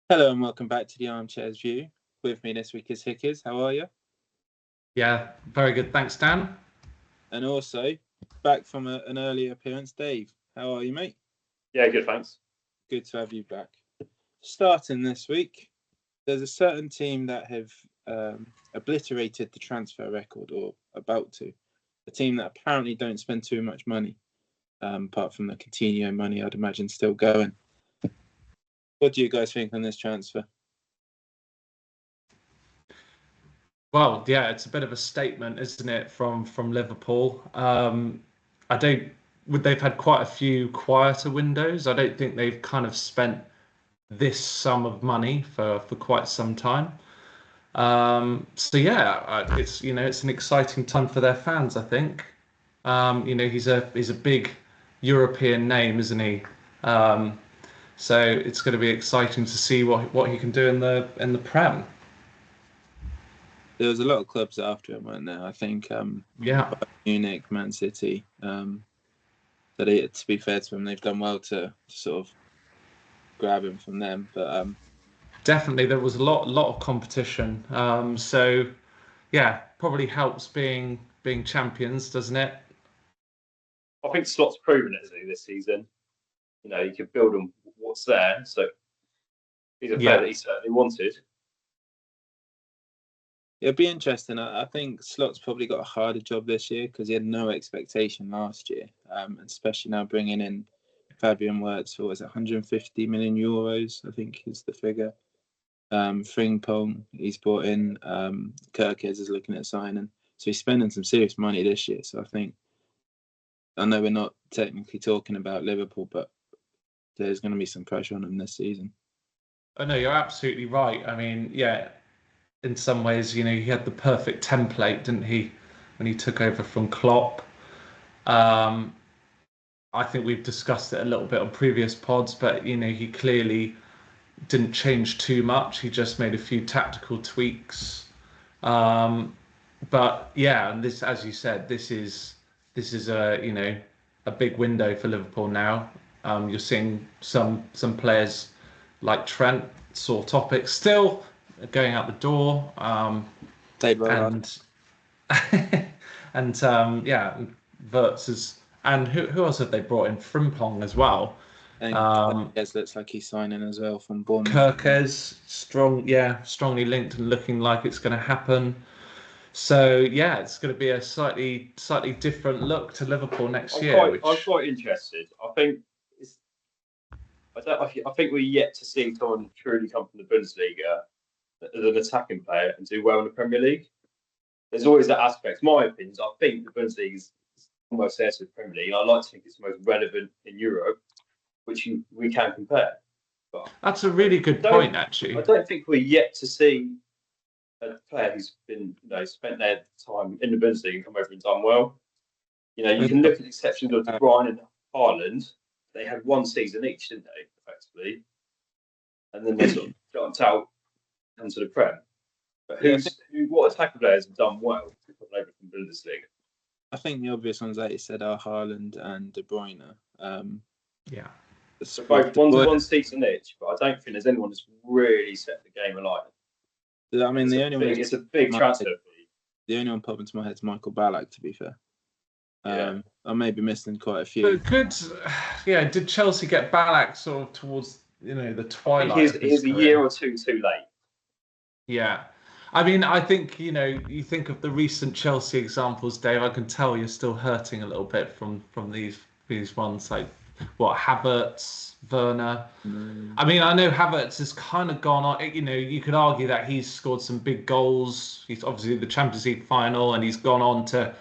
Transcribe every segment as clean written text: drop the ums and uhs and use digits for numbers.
Hello and welcome back to the Armchair's View. With me this week is Hickers. How are you? Yeah, very good. Thanks, Dan. And also, back from an earlier appearance, Dave. How are you, mate? Yeah, good, thanks. Good to have you back. Starting this week, there's a certain team that have obliterated the transfer record, or about to. A team that apparently don't spend too much money, apart from the Coutinho money, I'd imagine, still going. What do you guys think on this transfer? Well, yeah, it's a bit of a statement, isn't it, from Liverpool? They've had quite a few quieter windows. I don't think they've kind of spent this sum of money for quite some time. So yeah, it's an exciting time for their fans, I think. He's a big European name, isn't he? So it's going to be exciting to see what he can do in the Prem. There was a lot of clubs after him, weren't there? I think Munich, Man City. To be fair to them, they've done well to sort of grab him from them. But definitely, there was a lot of competition. So yeah, probably helps being champions, doesn't it? I think Slot's proven it, isn't he, this season? You can build on what's there. So he's a player that he certainly wanted. It'll be interesting. I think Slot's probably got a harder job this year because he had no expectation last year, especially now bringing in Fabian Wirtz for 150 million euros, I think is the figure. Frimpong, he's brought in. Kirkes is looking at signing, so he's spending some serious money this year. So I know we're not technically talking about Liverpool, but there's going to be some pressure on him this season. Oh no, you're absolutely right. I mean, yeah. In some ways, he had the perfect template, didn't he, when he took over from Klopp? I think we've discussed it a little bit on previous pods, but he clearly didn't change too much. He just made a few tactical tweaks. But yeah, and this, as you said, this is a big window for Liverpool now. You're seeing some players like Trent, sore topic still going out the door, and Wirtz is, and who else have they brought in? Frimpong as well. And Kirkes looks like he's signing as well from Bournemouth. Kirkes, strongly linked and looking like it's going to happen. So yeah, it's going to be a slightly different look to Liverpool next year. I'm quite interested. I think we're yet to see someone truly come from the Bundesliga as an attacking player and do well in the Premier League. There's always that aspect. My opinion is I think the Bundesliga is almost there to the Premier League. I like to think it's the most relevant in Europe, which we can compare. But that's a really good point, actually. I don't think we're yet to see a player who's been spent their time in the Bundesliga and come over and done well. You can look at the exceptions of De Bruyne and Haaland. They had one season each, didn't they, effectively? And then they sort of jumped out into the Prem. But what attacking players have done well over from Bundesliga? I think the obvious ones, like you said, are Haaland and De Bruyne. So both one season each, but I don't think there's anyone that's really set the game alight. I mean, it's a big transfer fee. The only one popping to my head is Michael Ballack, to be fair. I may be missing quite a few. But did Chelsea get Ballack sort of towards the twilight? He's a year or two too late. Yeah. I mean, I think, you think of the recent Chelsea examples, Dave, I can tell you're still hurting a little bit from these ones, like, Havertz, Werner. I mean, I know Havertz has kind of gone on, you could argue that he's scored some big goals. He's obviously the Champions League final, and he's gone on to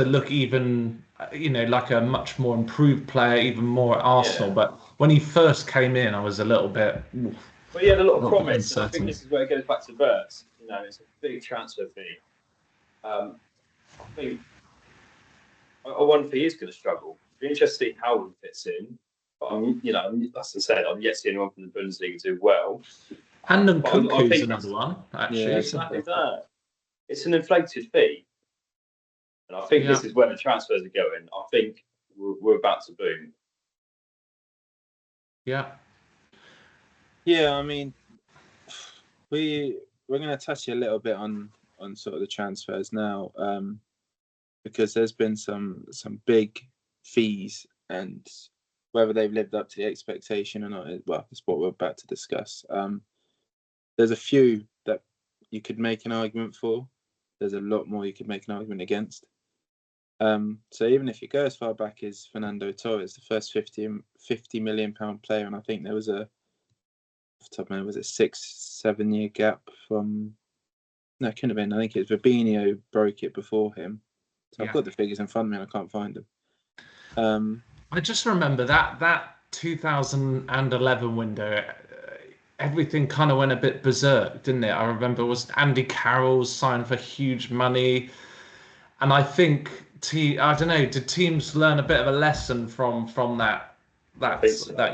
look even, like a much more improved player, even more at Arsenal. Yeah. But when he first came in, I was a little bit... Well, he had a lot of promise, and I think this is where it goes back to Wirtz. It's a big transfer fee. I wonder if he is going to struggle. It'd be interesting to see how he fits in. But as I said, I'm yet to see anyone from the Bundesliga do well. And Nkunku's another one, actually. Yeah, exactly that. It's an inflated fee. And I think this is where the transfers are going. I think we're about to boom. Yeah. Yeah, I mean, we're going to touch a little bit on sort of the transfers now, because there's been some big fees, and whether they've lived up to the expectation or not, well, that's what we're about to discuss. There's a few that you could make an argument for. There's a lot more you could make an argument against. So even if you go as far back as Fernando Torres, the first 50 million pound player, and I think there was off the top of my head, was it 6-7 year gap from? No, it couldn't have been. I think it's Fabinho broke it before him. So I've got the figures in front of me and I can't find them. I just remember that 2011 window. Everything kind of went a bit berserk, didn't it? I remember it was Andy Carroll's signed for huge money, and I think I don't know. Did teams learn a bit of a lesson from that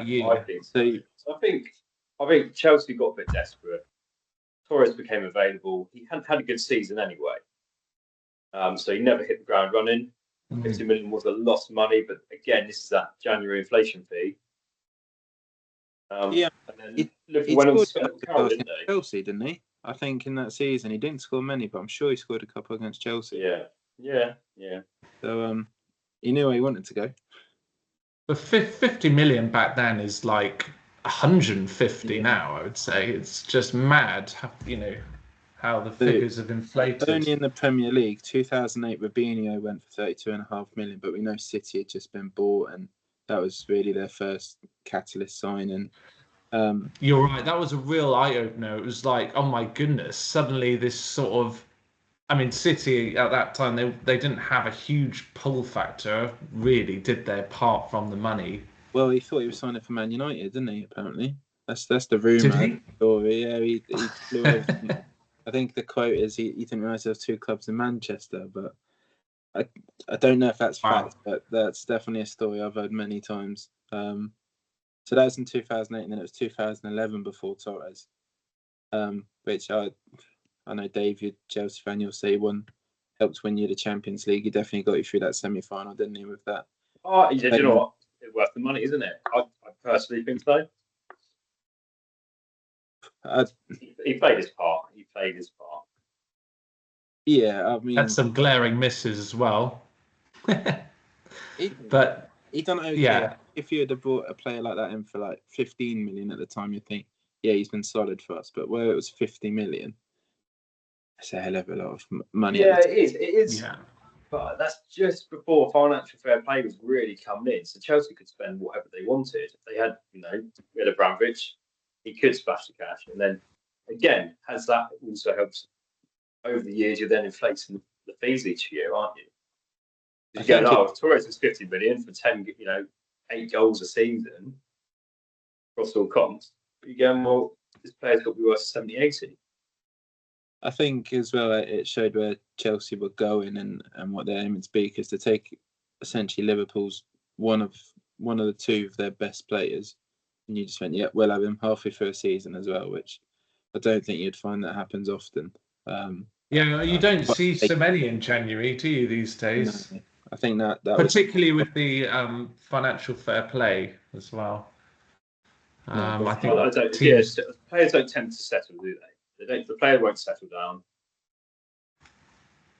year? I think so. I think Chelsea got a bit desperate. Torres became available. He hadn't had a good season anyway, so he never hit the ground running. 50 million was a lot of money, but again, this is that January inflation fee. Yeah, and then he went on to spend Chelsea, didn't he? I think in that season he didn't score many, but I'm sure he scored a couple against Chelsea. Yeah. So he knew where he wanted to go. But 50 million back then is like 150 now. I would say it's just mad. How the figures have inflated. Only in the Premier League, 2008, Robinho went for 32.5 million, but we know City had just been bought, and that was really their first catalyst signing. You're right. That was a real eye-opener. It was like, oh my goodness, suddenly this sort of... I mean, City at that time, they didn't have a huge pull factor, really, did they, apart from the money? Well, he thought he was signing for Man United, didn't he, apparently? That's the rumour. Did he? Story. Yeah, he flew over. I think the quote is he didn't realise there was 2 clubs in Manchester, but I don't know if that's fact, but that's definitely a story I've heard many times. So that was in 2008, and then it was 2011 before Torres, which I know Dave, you're a Chelsea fan, you'll say helped win you the Champions League. He definitely got you through that semi-final, didn't he, with that? Oh, yeah, you know what? It's worth the money, isn't it? I personally think so. He played his part. Yeah, I mean... Had some glaring misses as well. But he done okay. Yeah. If you had brought a player like that in for like 15 million at the time, you'd think, yeah, he's been solid for us. But where it was 50 million, that's a hell of a lot of money. Yeah, it is. It is. Yeah. But that's just before financial fair play was really coming in. So Chelsea could spend whatever they wanted. They had, we had Abramovich. He could splash the cash. And then, again, has that also helped over the years? You're then inflating the fees each year, aren't you? You go, Torres is 50 million for 10, 8 goals a season across all comps. But you go, well, this player's got to be worth 70, 80. I think as well it showed where Chelsea were going and what they're aiming to be, because to take essentially Liverpool's one of the 2 of their best players, and you just went, yeah, we'll have him halfway through a season as well, which I don't think you'd find that happens often. Yeah, you don't see so many in January, do you, these days? No, I think that particularly with the financial fair play as well. I think players don't tend to settle, do they? The player won't settle down.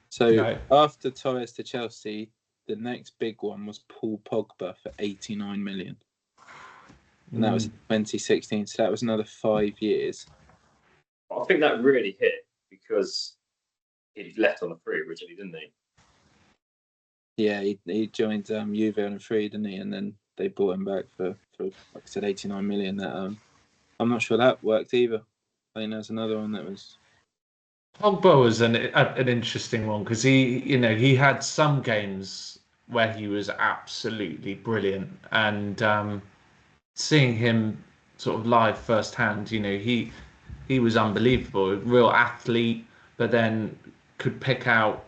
So after Torres to Chelsea, the next big one was Paul Pogba for 89 million. And that was 2016. So that was another 5 years. I think that really hit because he'd left on a free originally, didn't he? Yeah, he joined Juve on a free, didn't he? And then they bought him back for like I said, 89 million. That I'm not sure that worked either. I think there's another one that was. Pogba was an interesting one because he had some games where he was absolutely brilliant, and seeing him sort of live firsthand, he was unbelievable, a real athlete, but then could pick out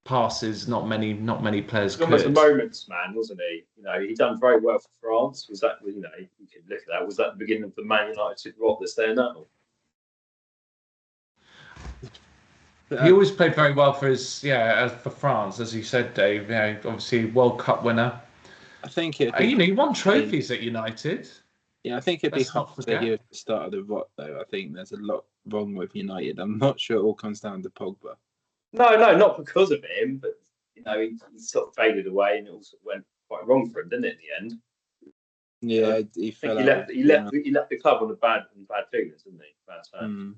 passes not many players could. Almost a moments man, wasn't he? He done very well for France. Was that you could look at that? Was that the beginning of the Man United rot that's there now? He always played very well for for France, as you said, Dave. Obviously World Cup winner. I think he won trophies at United. Yeah, I think it'd be Let's hard not to hear forget. at the start of the rot, though. I think there's a lot wrong with United. I'm not sure it all comes down to Pogba. No, not because of him, but he sort of faded away, and it all sort of went quite wrong for him, didn't it? In the end, Yeah, he I think fell he out. left. He left the club on bad feelings, didn't he? Bad terms. Mm.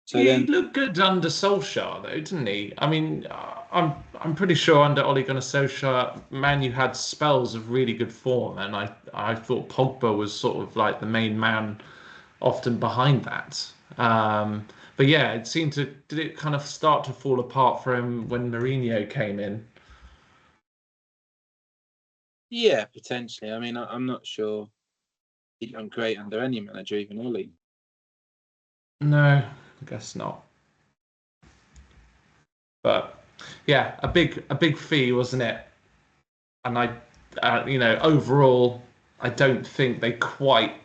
So He then, looked good under Solskjaer, though, didn't he? I mean, I'm pretty sure under Ole Gunnar Solskjaer, Man U had spells of really good form, and I thought Pogba was sort of like the main man, often behind that. But yeah, it seemed to did it kind of start to fall apart for him when Mourinho came in. yeah, potentially. I mean, I'm not sure he's done great under any manager, even Ole. No, I guess not. But yeah, a big fee, wasn't it? And overall, I don't think they quite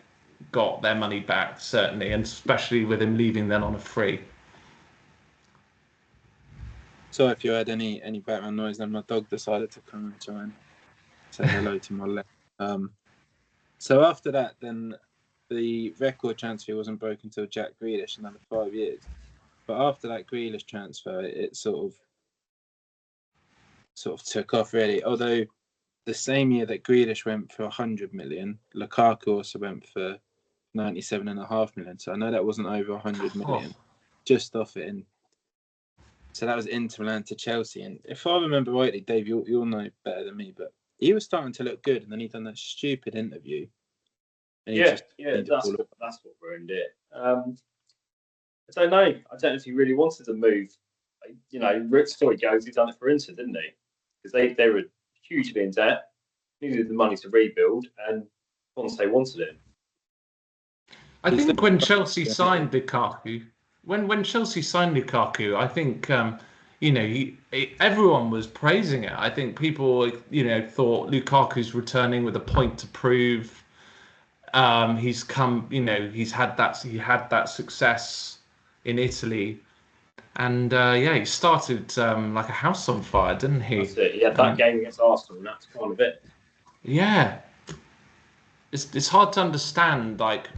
got their money back, certainly, and especially with him leaving then on a free. So if you had any background noise, then my dog decided to come and try and say hello to my leg. So after that, then the record transfer wasn't broken until Jack Grealish, another 5 years. But after that Grealish transfer, it sort of took off really. Although the same year that Grealish went for 100 million, Lukaku also went for 97.5 million. So I know that wasn't over 100 million, just off it. And so that was Inter Milan to Chelsea. And if I remember rightly, Dave, you'll know better than me, but he was starting to look good, and then he done that stupid interview. And That's what ruined it. I don't know. I don't know if he really wanted to move. Rick's story goes he done it for Inter, didn't he? Because they were hugely in debt, needed the money to rebuild, and Conte wanted it. I think when Chelsea signed Lukaku, I think everyone was praising it. I think people thought Lukaku's returning with a point to prove. He's come, he had that success in Italy, and he started like a house on fire, didn't he? That's it. He had that game against Arsenal, and that's kind of it. Yeah, it's hard to understand like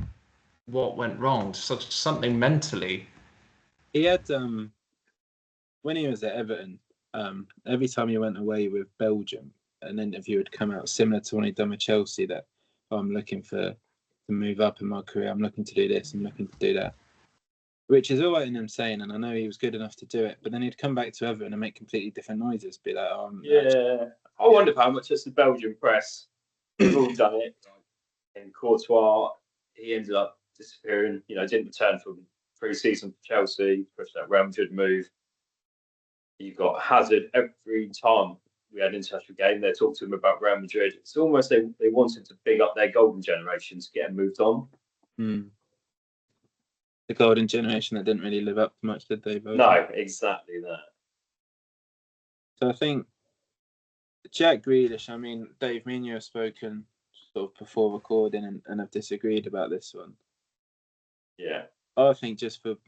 what went wrong. Something mentally. He had when he was at Everton, every time he went away with Belgium, an interview would come out similar to when he'd done with Chelsea that I'm looking to move up in my career. I'm looking to do this. I'm looking to do that. Which is all right in him saying, and I know he was good enough to do it, but then he'd come back to Everton and make completely different noises. Be like, I wonder how much it's the Belgian press. They've all done it. And Courtois, he ended up disappearing. Didn't return from pre-season for Chelsea. Pushed that Real Madrid move. You've got Hazard every time we had an international game. They talked to him about Real Madrid. It's almost they wanted to big up their golden generation to get him moved on. The golden generation that didn't really live up to much, did they? Both? No, exactly that. So I think Jack Grealish, I mean, Dave, me and you have spoken sort of before recording and have disagreed about this one. Yeah. I think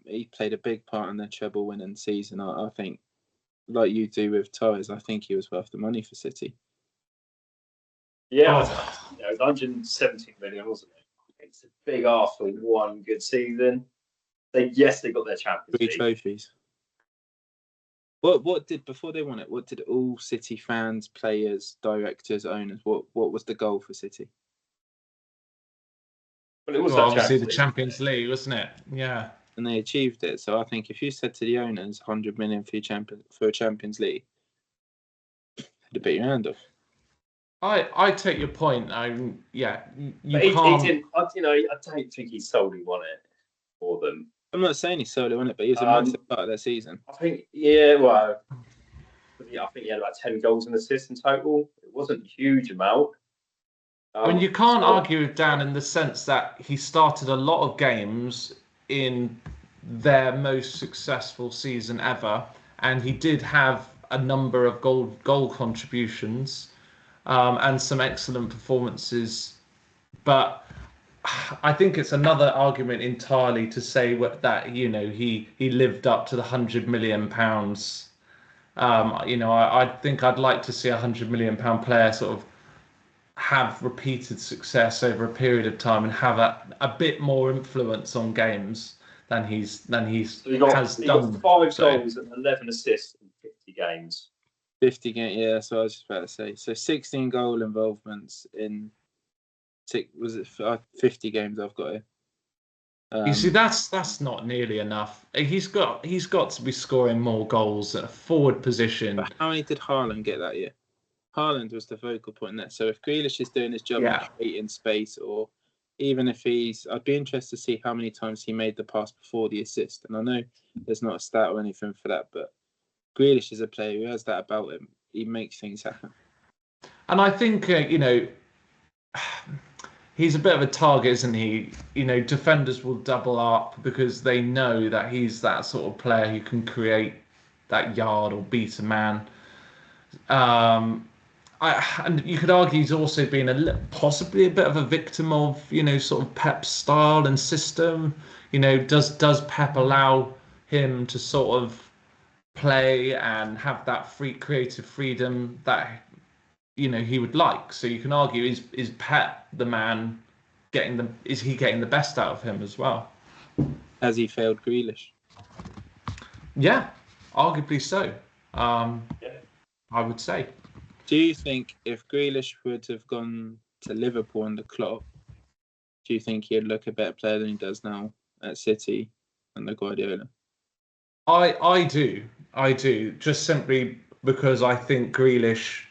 he played a big part in their treble winning season. I think, like you do with Torres, I think he was worth the money for City. Yeah, it was 117 million, wasn't it? It's a big ask for one good season. They got their Champions League. 3 trophies. What did before they won it? What did all City fans, players, directors, owners? What was the goal for City? Well, it was obviously the Champions League, wasn't it? Yeah. And they achieved it. So I think if you said to the owners 100 million for a Champions League, it'd bit your hand off. I take your point. You can't. He didn't. I don't think he solely won it for them. I'm not saying he solely won it, but he was a massive part of their season. I think, I think he had about 10 goals and assists in total. It wasn't a huge amount. I mean, you can't argue with Dan in the sense that he started a lot of games in their most successful season ever, and he did have a number of goal contributions and some excellent performances. But I think it's another argument entirely to say that he lived up to the £100 million. I think I'd like to see £100 million player sort of have repeated success over a period of time and have a bit more influence on games than he's So he got 5 goals and 11 assists in 50 games. 50 games, yeah, that's what I was just about to say. So 16 goal involvements in 50 games I've got here. You see, that's not nearly enough. He's got to be scoring more goals at a forward position. But how many did Haaland get that year? Haaland was the focal point there. So if Grealish is doing his job and creating space, or even if I'd be interested to see how many times he made the pass before the assist. And I know there's not a stat or anything for that, but Grealish is a player who has that about him. He makes things happen. And I think, he's a bit of a target, isn't he? Defenders will double up because they know that he's that sort of player who can create that yard or beat a man. And you could argue he's also been possibly a bit of a victim of, sort of Pep's style and system. Does Pep allow him to sort of play and have that free creative freedom that he would like? So you can argue, is Pep the man is he getting the best out of him as well? Has he failed Grealish? Yeah, arguably so. I would say. Do you think if Grealish would have gone to Liverpool under Klopp, do you think he'd look a better player than he does now at City under Guardiola? I do, just simply because I think Grealish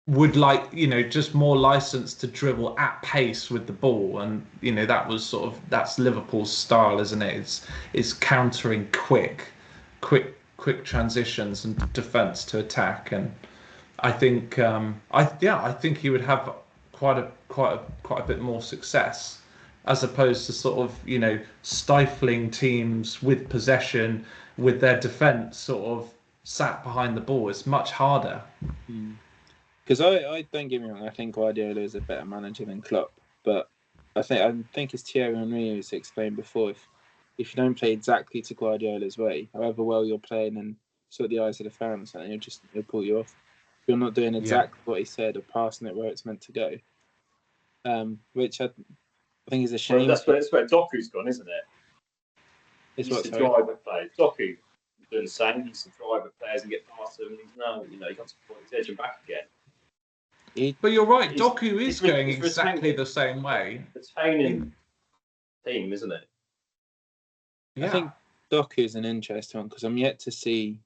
would like, just more license to dribble at pace with the ball, and that's Liverpool's style, isn't it? It's countering quick transitions and defense to attack, and I think I think he would have quite a bit more success, as opposed to sort of stifling teams with possession, with their defense sort of sat behind the ball. It's much harder. Because I don't get me wrong, I think Guardiola is a better manager than Klopp, but I think as Thierry Henry has explained before, if you don't play exactly to Guardiola's way, however well you're playing and sort of the eyes of the fans, he'll pull you off. If you're not doing exactly what he said or passing it where it's meant to go, which I think is a shame. Well, that's where Doku's gone, isn't it? He used to drive at players. Doku doing the same. He used to drive at players and get past them. And he's now, he got to point his edge and back again. But you're right, Doku is going exactly the same way. Retaining team, isn't it? Yeah. I think Doku is an interesting one because I'm yet to see.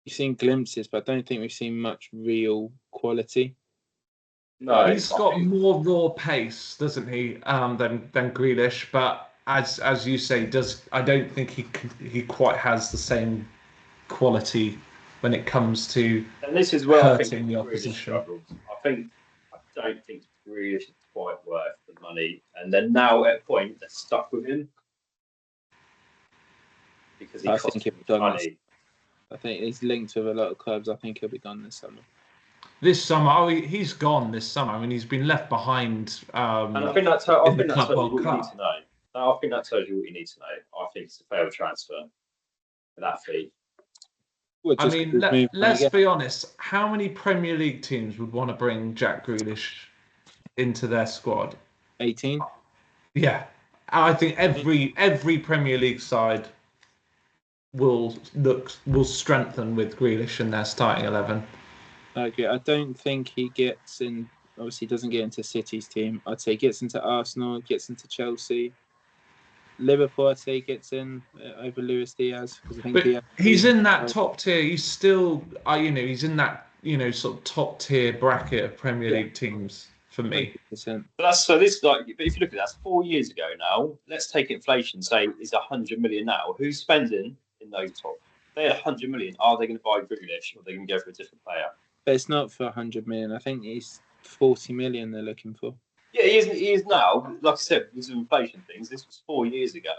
You've seen glimpses, but I don't think we've seen much real quality. No, he's got more raw pace, doesn't he, than Grealish? But as you say, I don't think he quite has the same quality when it comes to and this is where hurting I think the opposition. I don't think Grealish is quite worth the money, and then now at a point they're stuck with him because he costs money. I think he's linked with a lot of clubs. I think he'll be gone this summer. This summer, he's gone this summer. I mean, he's been left behind. And I think that tells you what you need to know. I think that tells you what you need to know. I think it's a failed transfer for that fee. I mean, let's be honest. How many Premier League teams would want to bring Jack Grealish into their squad? 18. Yeah, I think every Premier League side will strengthen with Grealish in their starting 11. I agree. I don't think he gets in. Obviously, he doesn't get into City's team. I'd say he gets into Arsenal, gets into Chelsea, Liverpool. I'd say he gets in over Luis Diaz because I think he's in that top tier. He's still, he's in that sort of top tier bracket of Premier League teams for me. 100%. But but if you look at that, that's 4 years ago now. Let's take inflation. Say it's 100 million now. Who's spending in those top? They had 100 million. Are they going to buy Grealish or are they going to go for a different player? But it's not for 100 million. I think it's 40 million they're looking for. Yeah, he is now. Like I said, these are inflation things. This was 4 years ago.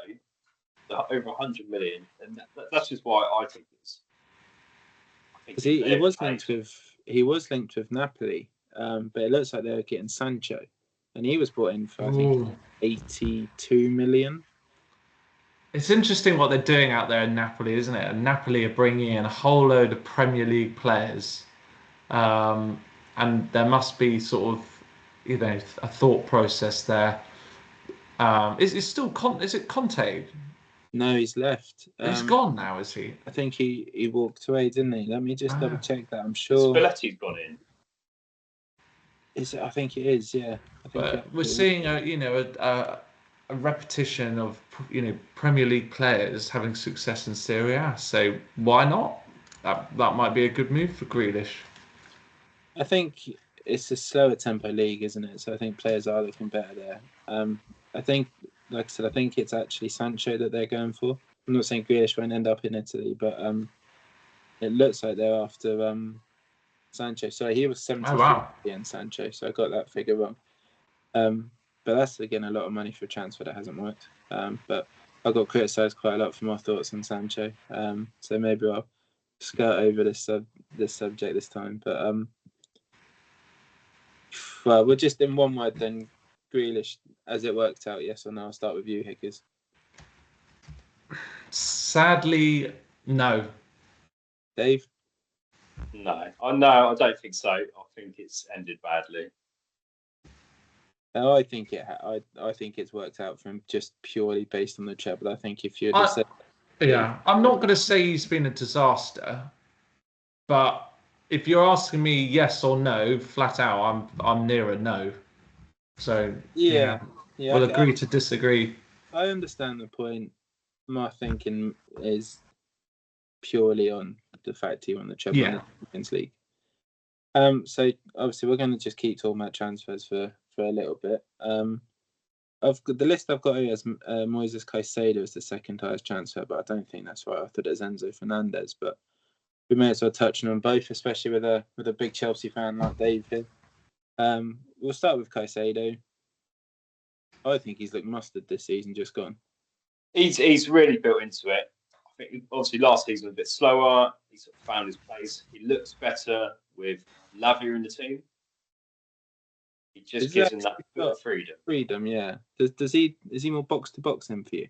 Over 100 million, and that's just why I think it's. Because he was linked with Napoli, but it looks like they're getting Sancho, and he was brought in for I think 82 million. It's interesting what they're doing out there in Napoli, isn't it? And Napoli are bringing in a whole load of Premier League players. and there must be sort of, a thought process there. Is it still is it Conte? No, he's left. He's gone now, is he? I think he walked away, didn't he? Let me just double check that. I'm sure. Spalletti's gone in. Is it? I think it is. Yeah. I think But we're seeing a repetition of Premier League players having success in Serie A. So why not? That might be a good move for Grealish. I think it's a slower tempo league, isn't it? So I think players are looking better there. I think, like I said, I think it's actually Sancho that they're going for. I'm not saying Grealish won't end up in Italy, but it looks like they're after Sancho. Sorry, he was 73 in Sancho, so I got that figure wrong. But that's, again, a lot of money for a transfer that hasn't worked. But I got criticised quite a lot for my thoughts on Sancho. So maybe I'll skirt over this subject this time. But well, we're just in one word then. Grealish, as it worked out, yes or no? I'll start with you, Hickers. Sadly, no. Dave? No, I don't think so. I think it's ended badly. I think it's worked out for him just purely based on the treble. I think if you'd have said, I'm not going to say he's been a disaster, but if you're asking me yes or no, flat out, I'm near a no. So yeah, we'll agree to disagree. I understand the point. My thinking is purely on the fact he won the treble in the Champions League. So obviously we're going to just keep talking about transfers for a little bit. The list I've got here is Moises Caicedo as the second highest transfer, but I don't think that's right. I thought it was Enzo Fernandez, but we may as well touch on them both, especially with a big Chelsea fan like Dave here. We'll start with Caicedo. I think he's looked mustard this season, just gone. He's really built into it. I think obviously last season was a bit slower. He sort of found his place. He looks better with Lavia in the team. He just gives him that bit of freedom. Freedom, yeah. Is he more box to box than for you?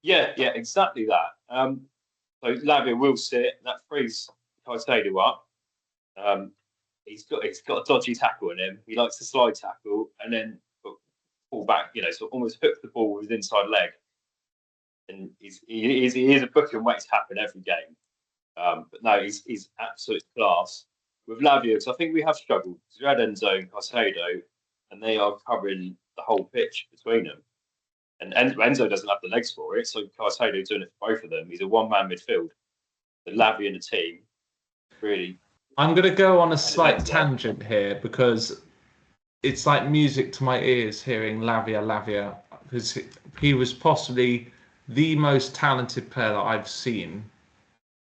Yeah, exactly that. So Lavia will sit. That frees Caicedo up. He's got a dodgy tackle in him. He likes to slide tackle and then pull back. So almost hook the ball with his inside leg. And he is a booking waiting to happen every game. But no, he's absolute class. With Lavia, because I think we have struggled. We had Enzo and Caicedo, and they are covering the whole pitch between them. And Enzo doesn't have the legs for it, so Caicedo doing it for both of them. He's a one-man midfield. The Lavia and the team, really. I'm going to go on a slight tangent here because it's like music to my ears hearing Lavia, because he was possibly the most talented player that I've seen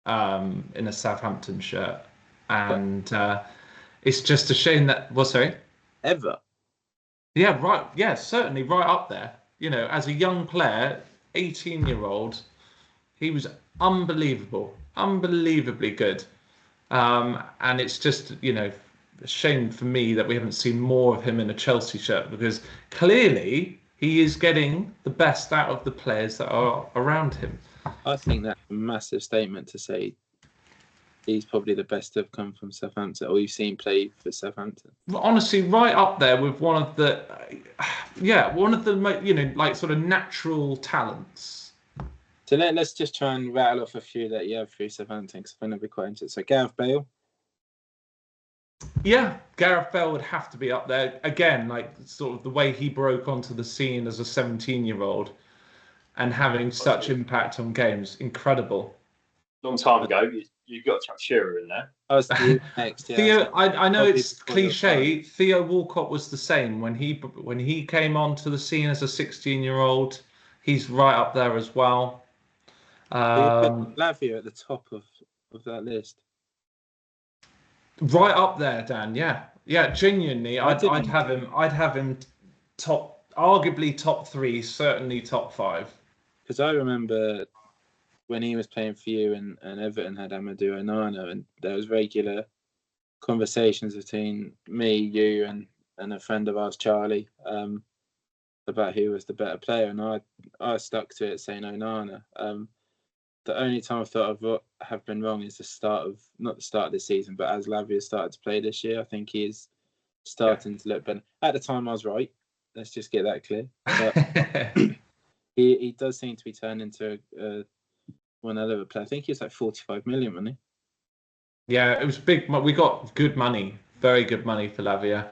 in a Southampton shirt. And it's just a shame that... Well, sorry? Ever? Yeah, right. Yeah, certainly right up there. As a young player, 18-year-old, he was unbelievably good. And it's just, a shame for me that we haven't seen more of him in a Chelsea shirt, because clearly he is getting the best out of the players that are around him. I think that's a massive statement to say he's probably the best to have come from Southampton, or you've seen play for Southampton. Honestly, right up there with one of the sort of natural talents. So let's just try and rattle off a few that you have through Southampton, because I think they'll be quite interesting. So Gareth Bale. Yeah, Gareth Bale would have to be up there. Again, like sort of the way he broke onto the scene as a 17-year-old and having such impact on games. Incredible. Long time ago, you've got Chuck Shearer in there. I was next, yeah. Theo, I know it's cliche. Theo Walcott was the same when he came onto the scene as a 16-year-old. He's right up there as well. Lavia at the top of that list. Right up there, Dan. Yeah. Genuinely, I'd have him. I'd have him arguably top 3, certainly top 5. Because I remember when he was playing for you and Everton had Amadou Onana, and there was regular conversations between me, you, and a friend of ours, Charlie, about who was the better player, and I stuck to it saying Onana. the only time I thought have been wrong is not the start of this season, but as Lavia started to play this year, I think he is starting to look better. At the time, I was right. Let's just get that clear. But he does seem to be turning into one hell of a player. I think he was like 45 million, wasn't he? Yeah, it was big. We got good money, very good money for Lavia.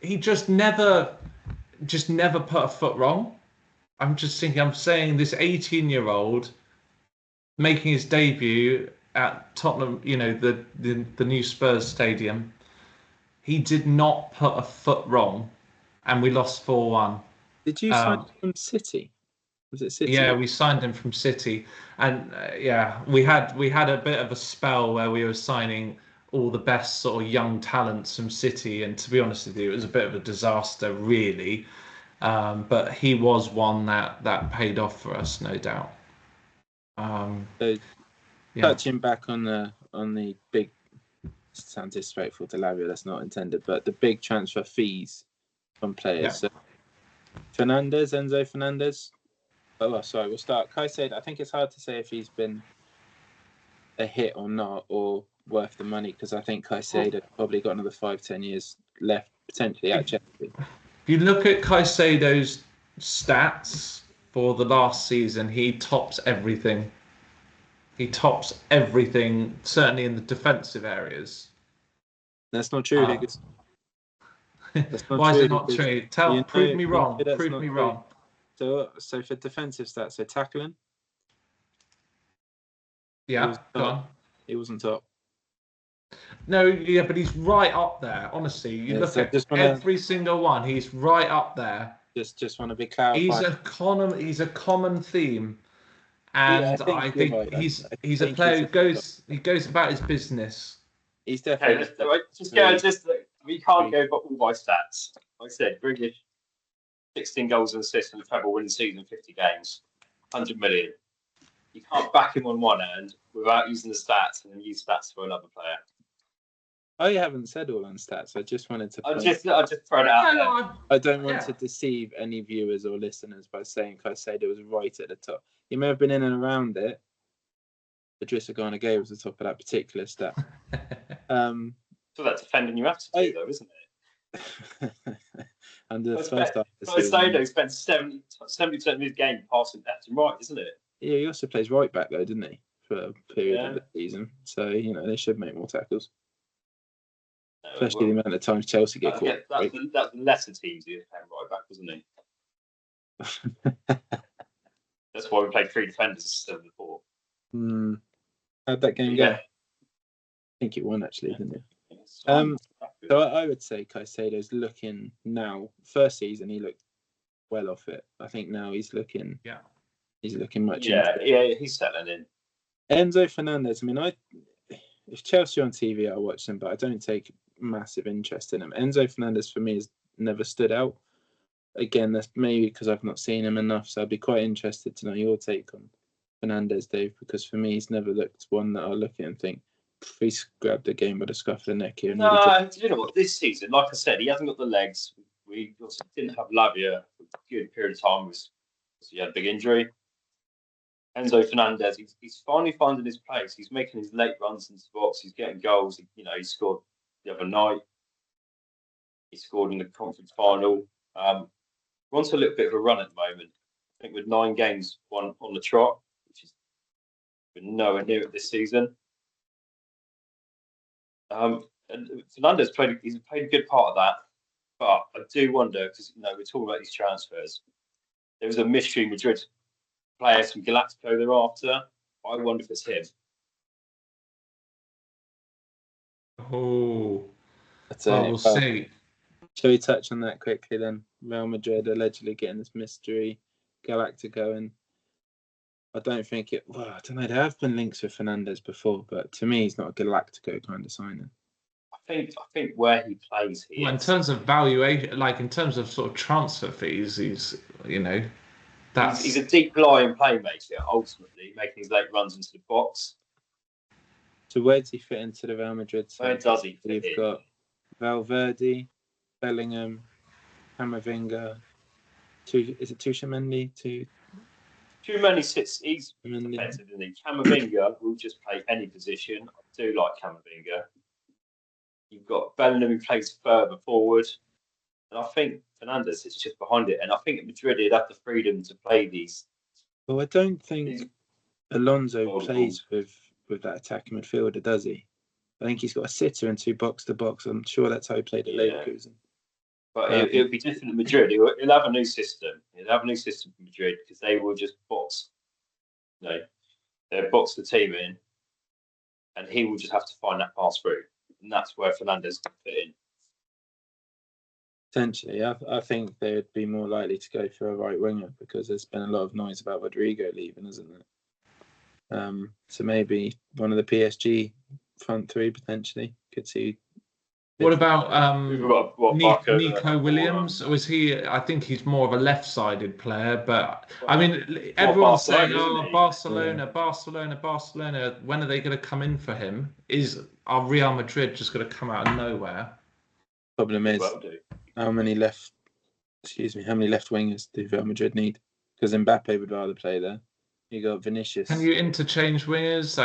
He just never put a foot wrong. I'm saying this 18-year-old making his debut at Tottenham, the new Spurs stadium. He did not put a foot wrong, and we lost 4-1. Did you sign from City? Was it City? Yeah, we signed him from City, and we had a bit of a spell where we were signing all the best sort of young talents from City, and to be honest with you, it was a bit of a disaster, really. But he was one that paid off for us, no doubt. Touching back on the big, sounds disrespectful to Lavia, that's not intended, but the big transfer fees from players. Yeah. So Enzo Fernandez. Oh, sorry, we'll start. Caicedo, I think it's hard to say if he's been a hit or not, or worth the money, because I think Caicedo probably got another 5-10 years left, potentially, at Chelsea. If you look at Caicedo's stats for the last season, he tops everything. He tops everything, certainly in the defensive areas. That's not true, Hickers. Why is it not true? Prove me wrong. Prove me wrong. So for defensive stats, so tackling. Yeah, go on. He wasn't top. No, yeah, but he's right up there. Honestly, you look at every single one. He's right up there. Just want to be clarified. He's a common theme, and I think right, he's a player who goes about his business. He's definitely. We can't go all by stats. Like I said, British 16 goals and assists in the treble winning season, 50 games, 100 million. You can't back him on one hand without using the stats and then use stats for another player. I haven't said all on stats. I just wanted to. I just throw it out there. I don't want to deceive any viewers or listeners by saying Caicedo was right at the top. He may have been in and around it. Idrissa Gana Gueye was the top of that particular stat. So that's defending you have to do, though, isn't it? And the first half. Caicedo spent 70% of his game passing left and right, isn't it? Yeah, he also plays right back though, didn't he? For a period of the season. So, they should make more tackles. Especially the amount of times Chelsea get caught. That's the lesser teams he was playing right back, wasn't he? That's why we played 3 defenders instead of the 4. How'd that game go? I think it won actually, didn't it? So I would say Caicedo's looking now. First season he looked well off it. I think now he's looking. Yeah. He's looking much. Yeah, he's settling in. Enzo Fernandez. I mean, if Chelsea are on TV, I watch them, but I don't take massive interest in him. Enzo Fernandez for me has never stood out. Again, that's maybe because I've not seen him enough. So I'd be quite interested to know your take on Fernandez, Dave, because for me he's never looked one that I look at and think he's grabbed the game by the scruff of the neck here. No, you know what? This season, like I said, he hasn't got the legs. We also didn't have Lavia for a good period of time. He had a big injury. Enzo Fernandez, he's finally finding his place. He's making his late runs into the box. He's getting goals. He scored the other night. He scored in the conference final. We're on to a little bit of a run at the moment. I think with 9 games on the trot, which is nowhere near it this season. And Fernandez played a good part of that. But I do wonder, because we're talking about these transfers. There was a mystery Madrid players from Galáctico thereafter. I wonder if it's him. Oh, we'll see. Shall we touch on that quickly then? Real Madrid allegedly getting this mystery Galáctico, and I don't think it. Well, I don't know. There have been links with Fernandez before, but to me, he's not a Galáctico kind of signing. I think where he plays here. Well, in terms of valuation, like in terms of sort of transfer fees, he's He's a deep lying playmaker, ultimately, making his late runs into the box. So where does he fit into the Real Madrid side? Where does he fit in? You've got Valverde, Bellingham, Camavinga, is it Tuchamendi? Tchouameni sits. He's I mean, defensive, isn't he? Camavinga will just play any position. I do like Camavinga. You've got Bellingham who plays further forward, and I think Fernandes is just behind it. And I think at Madrid he'd have the freedom to play these. well, I don't think Alonso Multiple. plays with that attacking midfielder, does he? I think he's got a sitter and 2 box-to-box. I'm sure that's how he played at Leverkusen. But it'll be different at Madrid. He'll have a new system. He'll have a new system for Madrid because they will just box. They'll box the team in, and he will just have to find that pass through, and that's where Fernandes can fit in. Potentially, I think they'd be more likely to go for a right winger because there's been a lot of noise about Rodrigo leaving, isn't there? So maybe one of the PSG front three potentially could see. What about Nico Barker, Williams? Or is he? I think he's more of a left-sided player, but I mean, everyone's saying, Barcelona. When are they going to come in for him? Are Real Madrid just going to come out of nowhere? Problem is, how many left wingers do Real Madrid need? Because Mbappé would rather play there. You got Vinicius. Can you interchange wingers?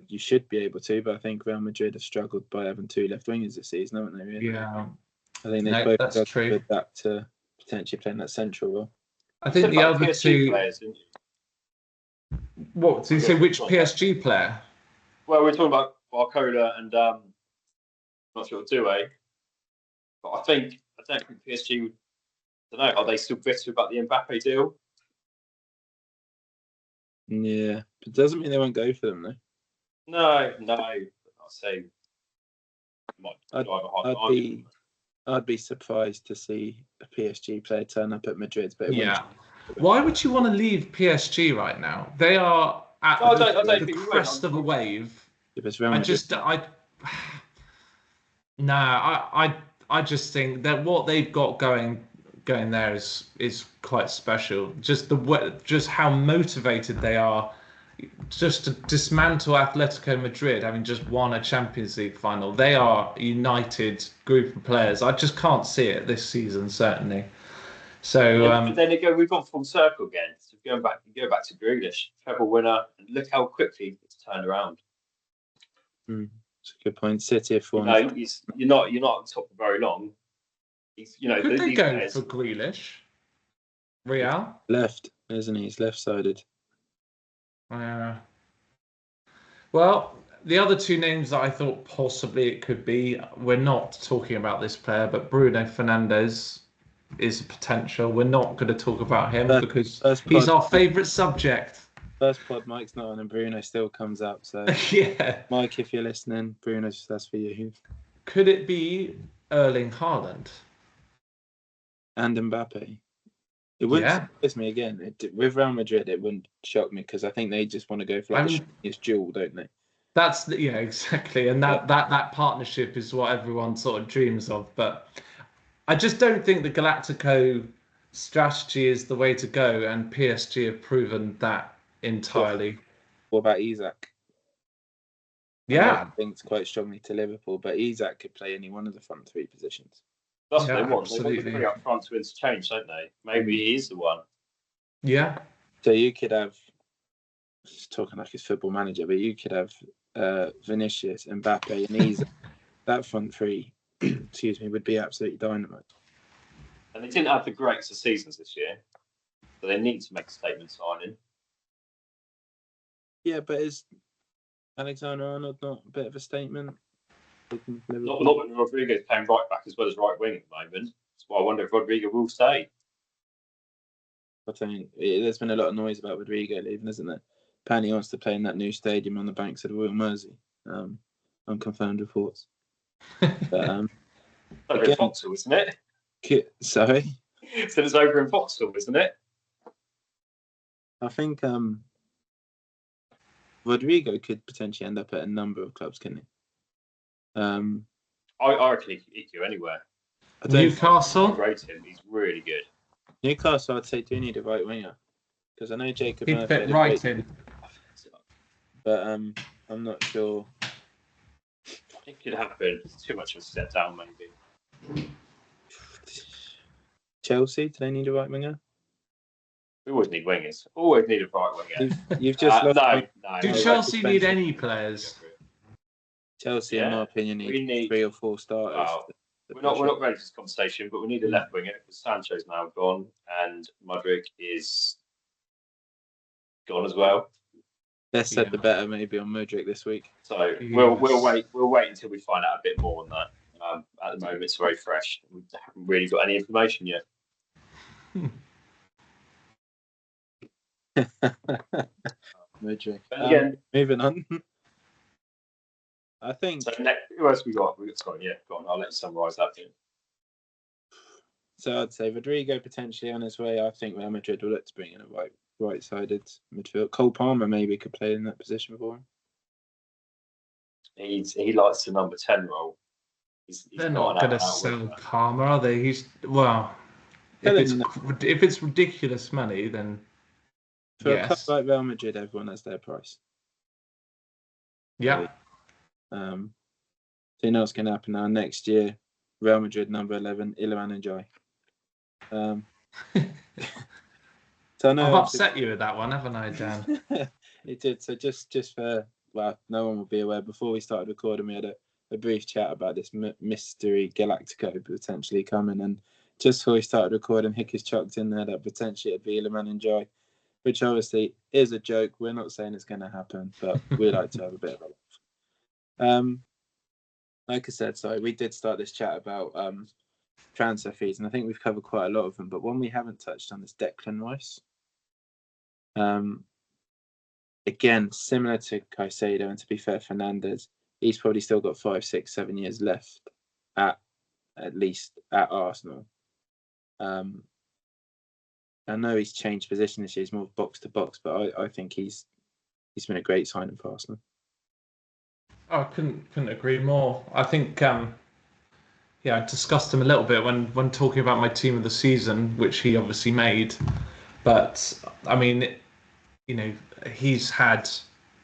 You should be able to, but I think Real Madrid have struggled by having 2 left wingers this season, haven't they? Really? Yeah. I think they've both got to adapt to potentially playing that central role. I think the other PSG two players, didn't you? What? So you say which PSG player? Well, we're talking about Barcola and I'm not sure Doué, but I don't think PSG would. I don't know. Are they still bitter about the Mbappé deal? Yeah, but it doesn't mean they won't go for them though. No. I'd say I'd be surprised to see a PSG player turn up at Madrid, but why would you want to leave PSG right now? They are at the crest of a wave. If it's Real Madrid. I just think that what they've got going there is quite special. Just how motivated they are. Just to dismantle Atletico Madrid, having just won a Champions League final, they are a united group of players. I just can't see it this season, certainly. So, but then we've gone full circle again. So go back to Grealish, treble winner, and look how quickly it's turned around. That's a good point. City have formed. You're not on top for very long. Could they go for Grealish? Real Left, isn't he? He's left-sided. Well, the other 2 names that I thought possibly it could be, we're not talking about this player, but Bruno Fernandes is a potential. We're not going to talk about him because he's our favourite subject. First pod, Mike's not on and Bruno still comes up. So yeah, Mike, if you're listening, Bruno's that's for you. Could it be Erling Haaland and Mbappe? It wouldn't surprise me again. With Real Madrid, it wouldn't shock me because I think they just want to go for a duel, don't they? That's exactly, and that partnership is what everyone sort of dreams of. But I just don't think the Galáctico strategy is the way to go, and PSG have proven that entirely. What about Isak? Yeah, I think it's quite strongly to Liverpool, but Isak could play any one of the front 3 positions. That's what they want. Absolutely. They want the 3 up front to interchange, don't they? Maybe he's the one. Yeah. So you could have, just talking like his football manager, but you could have Vinicius, Mbappe, and Isak. That front 3, would be absolutely dynamite. And they didn't have the greatest of seasons this year, so they need to make a statement signing. Yeah, but is Alexander-Arnold not a bit of a statement? Not when Rodrigo's playing right back as well as right wing at the moment. That's why I wonder if Rodrigo will stay. I think there's been a lot of noise about Rodrigo leaving, isn't there? Apparently he wants to play in that new stadium on the banks of the Royal Mersey. Unconfirmed reports. Over in Vauxhall, isn't it? Sorry? So it's over in Vauxhall, isn't it? I think Rodrigo could potentially end up at a number of clubs, couldn't he? I reckon he could go anywhere. Newcastle? I rate him. He's really good. Newcastle, I'd say, do need a right winger because I know Jacob He'd fit right in. But I'm not sure. It could happen. It's too much of a step down, maybe. Chelsea? Do they need a right winger? We always need wingers. Always need a right winger. You've just lost. No. Do Chelsea need any players? Chelsea, in my opinion, need 3 or 4 starters. Well, we're not ready for this conversation, but we need a left winger because Sancho's now gone and Mudryk is gone as well. Less said the better, maybe on Mudryk this week. So we'll wait. We'll wait until we find out a bit more on that. At the moment, it's very fresh. We haven't really got any information yet. Mudryk. Again, moving on. I think. So who else we got? Go on. I'll let you summarise that bit. So I'd say Rodrigo potentially on his way. I think Real Madrid will look to bring in a right-sided midfield. Cole Palmer maybe could play in that position for him. He likes the number 10 role. They're not going to sell Palmer, are they? If it's ridiculous money, then for a club like Real Madrid, everyone has their price. Yeah. So you know what's going to happen now next year? Real Madrid number 11, Iliman Ndiaye. So I know I've upset you with that one, haven't I, Dan? It did. So just for no one will be aware. Before we started recording, we had a brief chat about this mystery Galáctico potentially coming, and just before we started recording, Hickers chucked in there that potentially it'd be Iliman Ndiaye, which obviously is a joke. We're not saying it's going to happen, but we like to have a bit of a laugh. Like I said, so we did start this chat about transfer fees, and I think we've covered quite a lot of them. But one we haven't touched on is Declan Rice. Again, similar to Caicedo, and to be fair, Fernandes, he's probably still got 5, 6, 7 years left at least at Arsenal. I know he's changed position this year; he's more box to box, but I think he's been a great signing for Arsenal. I couldn't agree more. I think, I discussed him a little bit when talking about my team of the season, which he obviously made. But I mean, he's had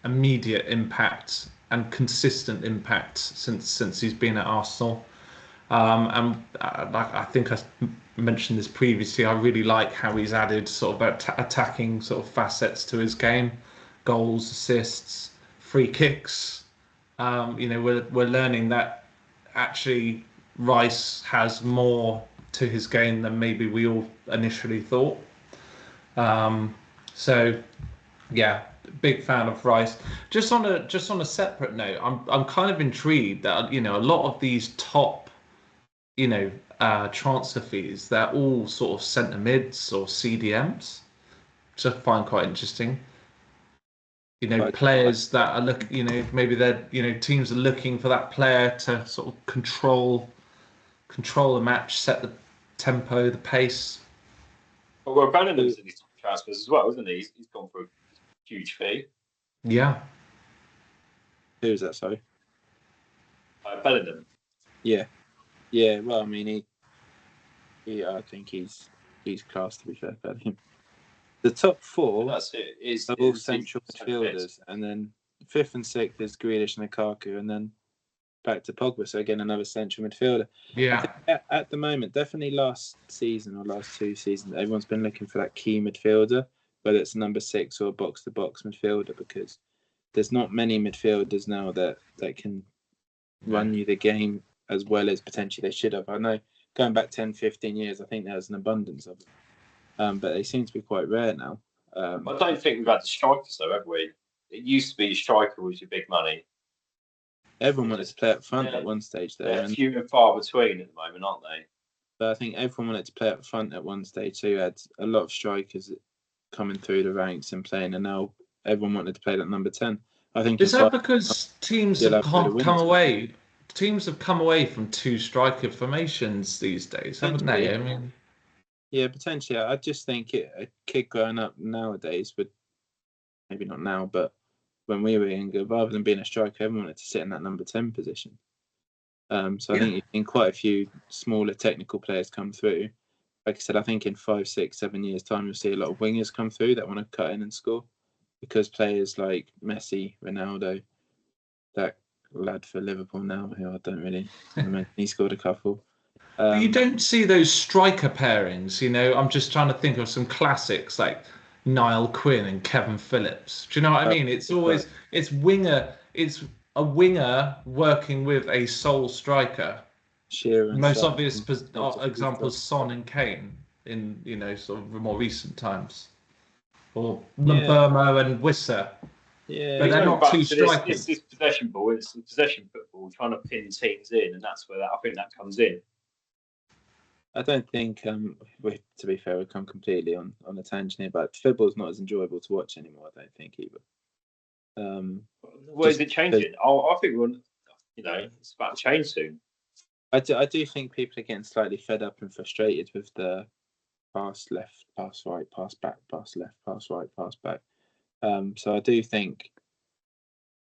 immediate impact and consistent impact since he's been at Arsenal. And I think I mentioned this previously. I really like how he's added sort of attacking sort of facets to his game, goals, assists, free kicks. We're learning that actually Rice has more to his game than maybe we all initially thought. Big fan of Rice. Just on a separate note, I'm kind of intrigued that a lot of these top transfer fees, they're all sort of centre mids or CDMs, which I find quite interesting. Players that are maybe they're teams are looking for that player to sort of control the match, set the tempo, the pace. Well, Bannon's in these transfers as well, isn't he? He's gone for a huge fee. Yeah. Who is that? Sorry. Bellingham. Yeah. Well, I mean, I think he's class, to be fair. Bellingham. The top 4 that's it, is all central midfielders, and then 5th and 6th is Grealish and Lukaku, and then back to Pogba. So again, another central midfielder. Yeah. At the moment, definitely last season or last 2 seasons, everyone's been looking for that key midfielder, whether it's number 6 or box-to-box midfielder, because there's not many midfielders now that can run you the game as well as potentially they should have. I know going back 10, 15 years, I think there's an abundance of them. But they seem to be quite rare now. I don't think we've had the strikers, though, have we? It used to be striker was your big money. Everyone wanted to play up front at one stage, though. They're few and far between at the moment, aren't they? But I think everyone wanted to play up front at one stage. So you had a lot of strikers coming through the ranks and playing, and now everyone wanted to play that number 10. I think is that because teams have come away? Teams have come away from 2 striker formations these days, haven't they? I mean. Yeah, potentially. I just think a kid growing up nowadays would, maybe not now, but when we were younger, rather than being a striker, everyone wanted to sit in that number 10 position. I think you've seen quite a few smaller technical players come through. Like I said, I think in 5, 6, 7 years' time, you'll see a lot of wingers come through that want to cut in and score, because players like Messi, Ronaldo, that lad for Liverpool now, who I don't really remember, he scored a couple. But you don't see those striker pairings, you know. I'm just trying to think of some classics like Niall Quinn and Kevin Phillips. Do you know what I mean? It's always it's a winger working with a sole striker. Shearer and Most Son. obvious example is Son and Kane in, you know, sort of more recent times, or Mbermo and Wissa. Yeah, but they're not two strikers. This possession ball. It's possession football, trying to pin teams in, and that's where I think that comes in. I don't think, to be fair, we've come completely on a tangent here, but football's not as enjoyable to watch anymore, I don't think, either. Where is it changing? I think it's about to change soon. I do think people are getting slightly fed up and frustrated with the pass left, pass right, pass back, pass left, pass right, pass back. So I do think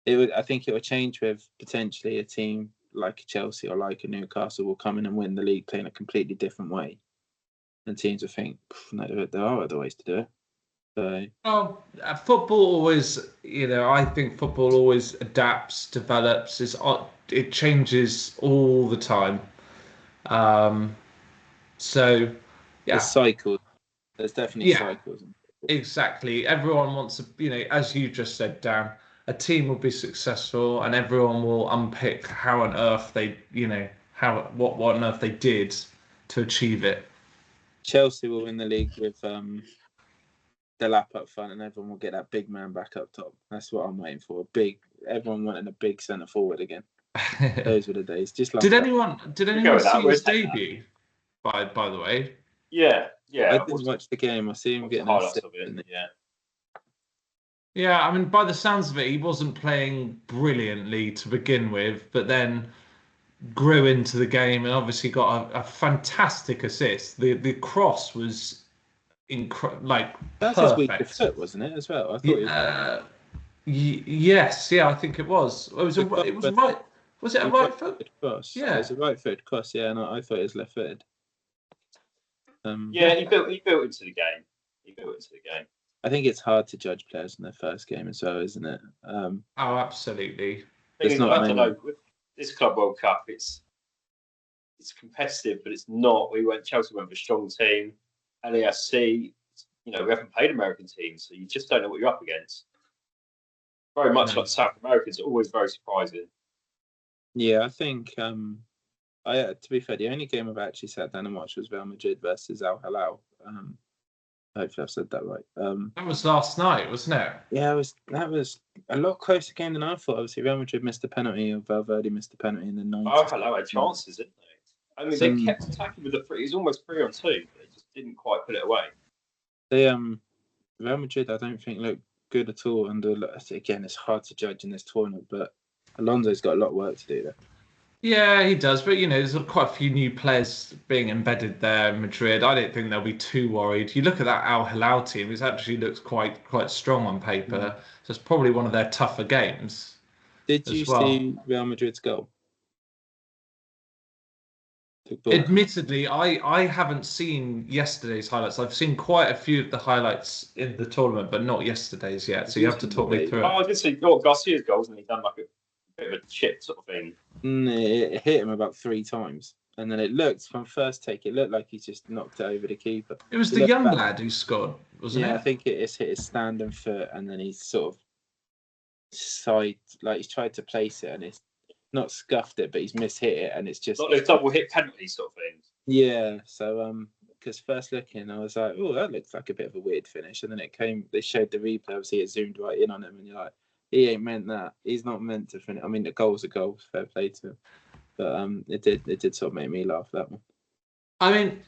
I think it will change with potentially a team like Chelsea or like a Newcastle will come in and win the league playing a completely different way, and teams will think, no, there are other ways to do it. So, football always, I think football always adapts, develops. It changes all the time. So, yeah, there's cycles. There's definitely cycles. Exactly. Everyone wants as you just said, Dan, a team will be successful, and everyone will unpick how on earth they, what on earth they did to achieve it. Chelsea will win the league with the lap up front, and everyone will get that big man back up top. That's what I'm waiting for. Everyone wanting a big centre forward again. Those were the days. Just like did anyone see his debut? By the way. Yeah. I didn't watch the game. I see him getting highlights of it. Yeah, I mean, by the sounds of it, he wasn't playing brilliantly to begin with, but then grew into the game and obviously got a fantastic assist. The cross was that's his weakest foot, wasn't it? As well, I thought. Yes, I think it was. It was right. Was it a right foot cross? Yeah, it was a right foot cross. Yeah, and I thought it was left footed. He built into the game. I think it's hard to judge players in their first game as well, isn't it? Absolutely. I don't know. With this Club World Cup, it's competitive, but it's not. Chelsea went with a strong team. LAFC, we haven't played American teams, so you just don't know what you're up against. Very much like South Americans, always very surprising. Yeah, I think. To be fair, the only game I've actually sat down and watched was Real Madrid versus Al Hilal. Hopefully, I've said that right. That was last night, wasn't it? Yeah, that was a lot closer game than I thought. Obviously, Real Madrid missed a penalty, or Valverde missed a penalty in the 90th. Al Hilal had chances, didn't they? I mean, they kept attacking with the three. It was almost 3-on-2, but they just didn't quite put it away. Real Madrid, I don't think looked good at all. And again, it's hard to judge in this tournament, but Alonso's got a lot of work to do there. Yeah, he does. But, there's quite a few new players being embedded there in Madrid. I don't think they'll be too worried. You look at that Al Hilal team, it actually looks quite strong on paper. So it's probably one of their tougher games. Did you see Real Madrid's goal? Admittedly, I haven't seen yesterday's highlights. I've seen quite a few of the highlights in the tournament, but not yesterday's yet. So you have to talk me through it. I did see Garcia's goals, and he done like a bit of a chip sort of thing. It hit him about 3 times, and then it looked from first take. It looked like he just knocked it over the keeper. It was the young lad who scored, wasn't it? Yeah, I think it's hit his standing foot, and then he's sort of he's tried to place it, and it's not scuffed it, but he's mishit it, and it's just like those double hit penalty sort of things. Yeah, so because first looking, I was like, oh, that looks like a bit of a weird finish, and then they showed the replay. Obviously, it zoomed right in on him, and you're like, he ain't meant that. He's not meant to finish. I mean, the goal's a goal. Fair play to him. But it did sort of make me laugh, that one. I mean,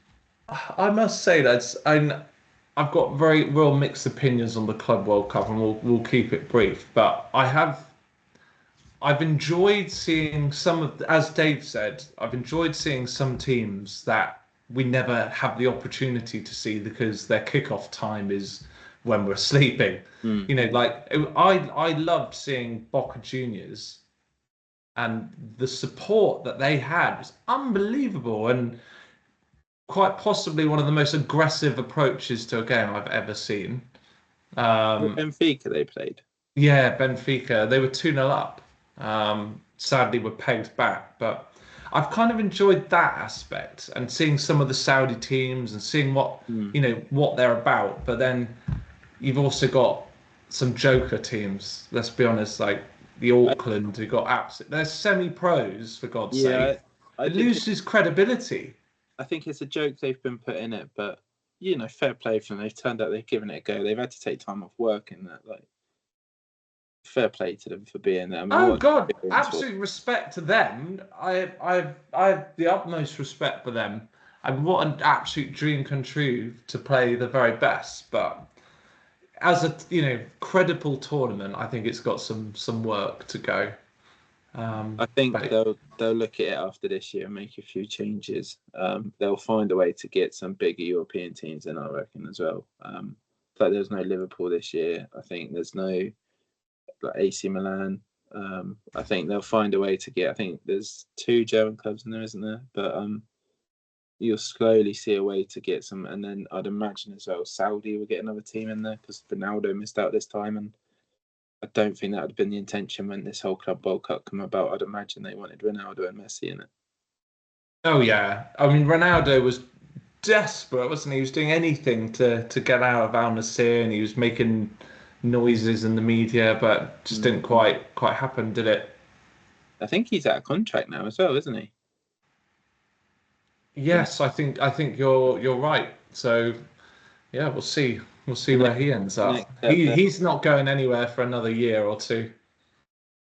I must say that I've got very real mixed opinions on the Club World Cup, and we'll keep it brief. But I've enjoyed seeing as Dave said, I've enjoyed seeing some teams that we never have the opportunity to see because their kickoff time is when we're sleeping. I loved seeing Boca Juniors, and the support that they had was unbelievable, and quite possibly one of the most aggressive approaches to a game I've ever seen. Benfica they played. Yeah, Benfica. They were 2-0 up. Sadly, were pegged back, but I've kind of enjoyed that aspect and seeing some of the Saudi teams and seeing what what they're about. But then you've also got some joker teams. Let's be honest, like the Auckland, who got absolute. They're semi-pros for God's sake. It loses credibility. I think it's a joke they've been put in it, but fair play for them. They've turned out, they've given it a go. They've had to take time off work in that. Like, fair play to them for being there. I mean, God, absolute respect to them. I have the utmost respect for them. And what an absolute dream come true to play the very best. But as a credible tournament, I think it's got some work to go. I think they'll look at it after this year and make a few changes. They'll find a way to get some bigger European teams in, I reckon, as well. Like there's no Liverpool this year. I think there's no AC Milan. I think they'll find a way to get. I think there's 2 German clubs in there, isn't there? But you'll slowly see a way to get some. And then I'd imagine as well, Saudi will get another team in there because Ronaldo missed out this time, and I don't think that would have been the intention when this whole Club World Cup came about. I'd imagine they wanted Ronaldo and Messi in it. Oh yeah, I mean Ronaldo was desperate, wasn't he? He was doing anything to get out of Al Nassr, and he was making noises in the media, but just didn't quite happen, did it? I think he's out of contract now as well, isn't he? Yes, I think you're right. So yeah, we'll see. We'll see where he ends up. He's not going anywhere for another year or 2.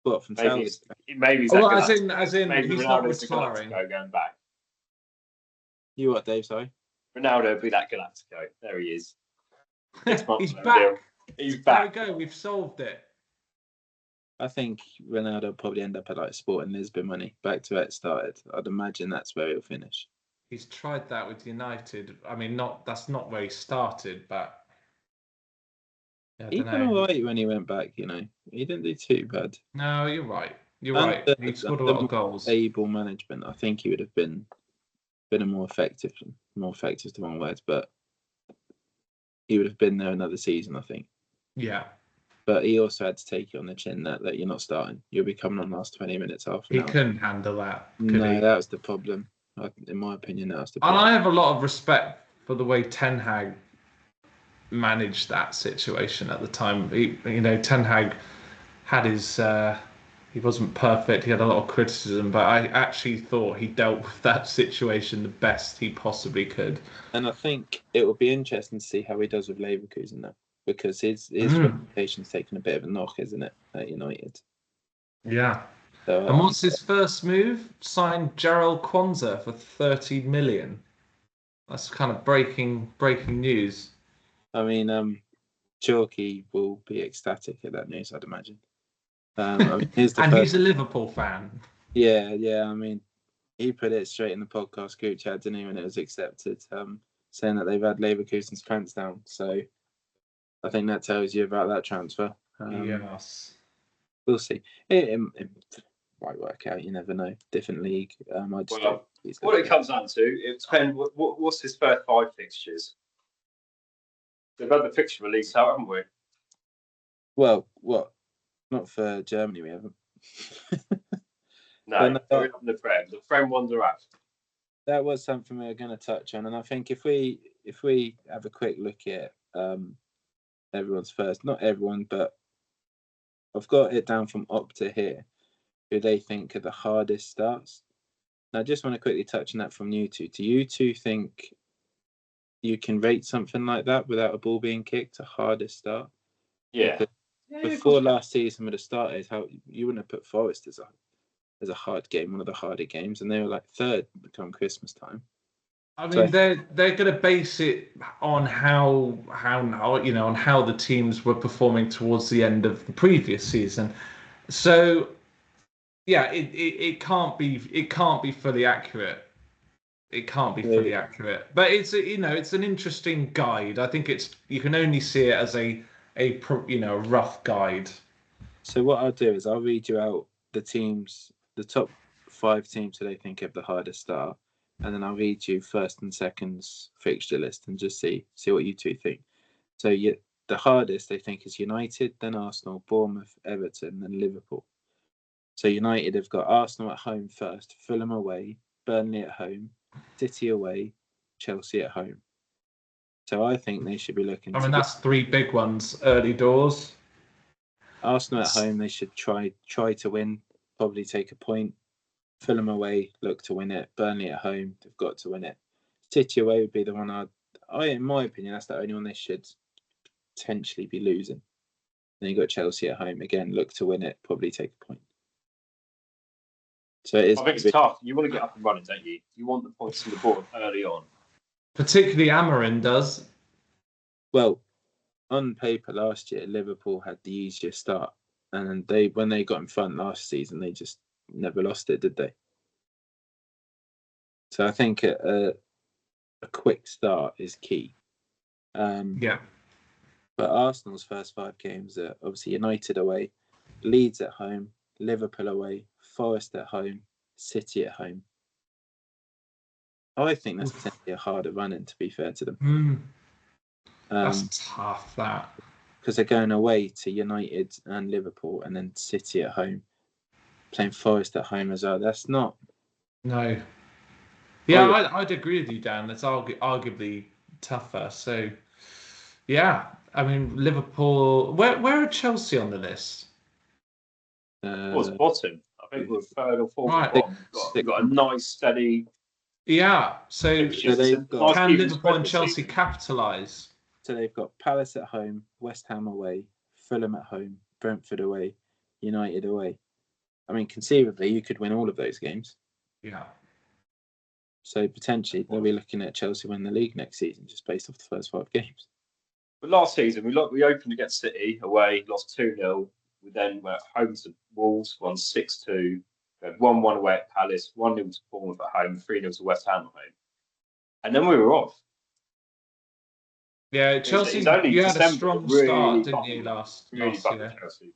What, from Chelsea? Maybe as in he's not retiring. Going back. You what, Dave? Sorry. Ronaldo will be that Galáctico. There he is. He's back. He's back. There we go. We've solved it. I think Ronaldo will probably end up at like Sporting Lisbon when he back to where it started. I'd imagine that's where he'll finish. He's tried that with United. I mean, that's not where he started, but he did all right when he went back. He didn't do too bad. No, you're right. You're right. He scored a lot of goals. Able management. I think he would have been a more effective. More effective is the wrong word, but he would have been there another season, I think. Yeah. But he also had to take it on the chin that you're not starting. You'll be coming on last 20 minutes after. He couldn't handle that. That was the problem. In my opinion, that was the problem. And I have a lot of respect for the way Ten Hag managed that situation at the time. Ten Hag had his... he wasn't perfect. He had a lot of criticism, but I actually thought he dealt with that situation the best he possibly could. And I think it will be interesting to see how he does with Leverkusen now, because his reputation's taken a bit of a knock, isn't it, at United? Yeah. So, and what's his first move? Signed Gerald Kwanzaa for 30 million. That's kind of breaking news. I mean, Chalky will be ecstatic at that news, I'd imagine. He's a Liverpool fan. Yeah. I mean, he put it straight in the podcast group chat, didn't he, when it was accepted, saying that they've had Leverkusen's pants down. So I think that tells you about that transfer. Yes. We'll see. It might work out. You never know. Different league. What it comes down to, it depends. What's his first 5 fixtures? We've had the fixture release out, haven't we? Well, what? Not for Germany, we haven't. No, the Prem. The Prem ones are out. That was something we were going to touch on, and I think if we have a quick look at everyone's first, not everyone, but I've got it down from Opta here, who they think are the hardest starts. Now, I just want to quickly touch on that from you two. Do you two think you can rate something like that without a ball being kicked, a hardest start? Yeah. Before last season would have started, how you wouldn't have put Forest as a hard game, one of the harder games, and they were like 3rd come Christmas time. I mean, they're going to base it on how on how the teams were performing towards the end of the previous season. So, yeah, it can't be fully accurate. It can't be fully accurate, but it's an interesting guide. I think you can only see it as a rough guide. So what I'll do is I'll read you out the teams, the top 5 teams who they think have the hardest start, and then I'll read you first and second's fixture list and just see what you two think. So the hardest they think is United, then Arsenal, Bournemouth, Everton, then Liverpool. So United have got Arsenal at home first, Fulham away, Burnley at home, City away, Chelsea at home. So I think they should be looking. I mean, that's 3 big ones early doors. Arsenal at home, they should try to win, probably take a point. Fulham away, look to win it. Burnley at home, they've got to win it. City away would be the one in my opinion, that's the only one they should potentially be losing. Then you got Chelsea at home again, look to win it, probably take a point. So I think it's tough. You want to get up and running, don't you? You want the points on the board early on. Particularly Amarin does. Well, on paper last year, Liverpool had the easiest start, and when they got in front last season, they just never lost it, did they? So I think a quick start is key. Yeah. But Arsenal's first 5 games are obviously United away, Leeds at home, Liverpool away, Forest at home, City at home. I think that's potentially a harder run-in, to be fair to them. That's tough, that. Because they're going away to United and Liverpool and then City at home, playing Forest at home as well. That's not... No. Yeah, I'd agree with you, Dan. That's arguably tougher. So, yeah. I mean, Liverpool... Where are Chelsea on the list? Towards bottom. I think we're 3rd or 4th. Right. We've got a nice, steady... Yeah. So can Liverpool and Chelsea capitalise? So they've got Palace at home, West Ham away, Fulham at home, Brentford away, United away. I mean, conceivably, you could win all of those games. Yeah. So potentially, they'll be looking at Chelsea win the league next season, just based off the first 5 games. But last season, we opened against City away, lost 2-0. We then went home to Wolves, won 6-2. We had 1-1 away at Palace, 1-0 to Bournemouth at home, 3-0 to West Ham at home. And then we were off. Yeah, Chelsea, you had a strong start, didn't you, last year? Chelsea.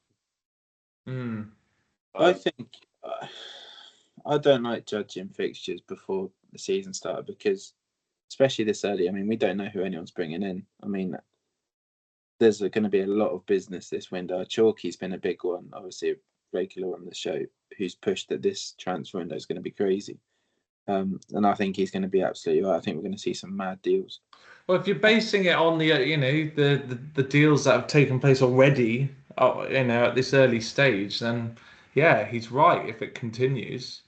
I think I don't like judging fixtures before the season started because, especially this early, I mean, we don't know who anyone's bringing in. I mean, there's going to be a lot of business this window. Chalky's been a big one, obviously a regular on the show, who's pushed that this transfer window is going to be crazy. And I think he's going to be absolutely right. I think we're going to see some mad deals. Well, if you're basing it on the deals that have taken place already, at this early stage, then yeah, he's right. If it continues,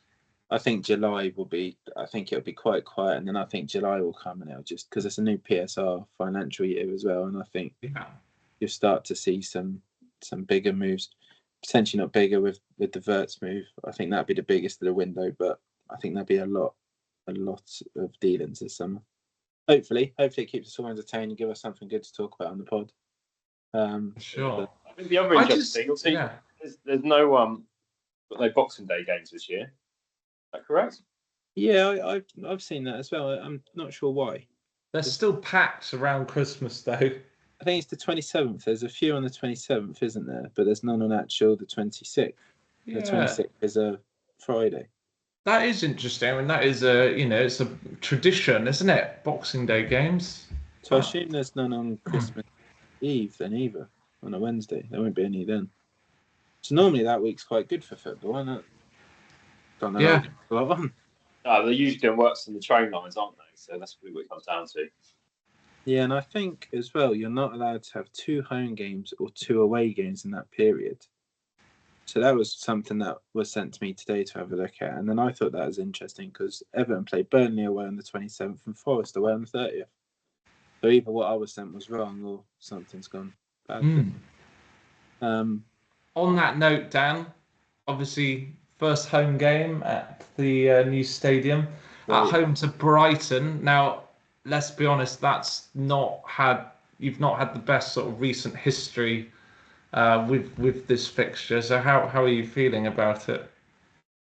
I think July will be. I think it'll be quite quiet, and then I think July will come, and it'll just because it's a new PSR financial year as well, and I think you'll start to see some bigger moves. Potentially not bigger with the Wirtz move. I think that'd be the biggest of the window, but I think there'll be a lot of dealings this summer. Hopefully it keeps us all entertained and give us something good to talk about on the pod. Sure. I think the other interesting thing, there's no Boxing Day games this year. Is that correct? Yeah, I've seen that as well. I'm not sure why. They're still packed around Christmas though. I think it's the 27th. There's a few on the 27th, isn't there? But there's none on actual the 26th. Yeah. The 26th is a Friday. That is interesting. I mean, that is it's a tradition, isn't it? Boxing Day games. So I assume there's none on Christmas Eve then either, on a Wednesday. There won't be any then. So normally that week's quite good for football, isn't it? Don't know. Yeah. No, they're usually doing works on the train lines, aren't they? So that's what it comes down to. Yeah, and I think as well, you're not allowed to have 2 home games or 2 away games in that period. So that was something that was sent to me today to have a look at. And then I thought that was interesting because Everton played Burnley away on the 27th and Forest away on the 30th. So either what I was sent was wrong or something's gone bad. On that note, Dan, obviously first home game at the new stadium, at home to Brighton. Now, let's be honest, you've not had the best sort of recent history with this fixture. So how are you feeling about it?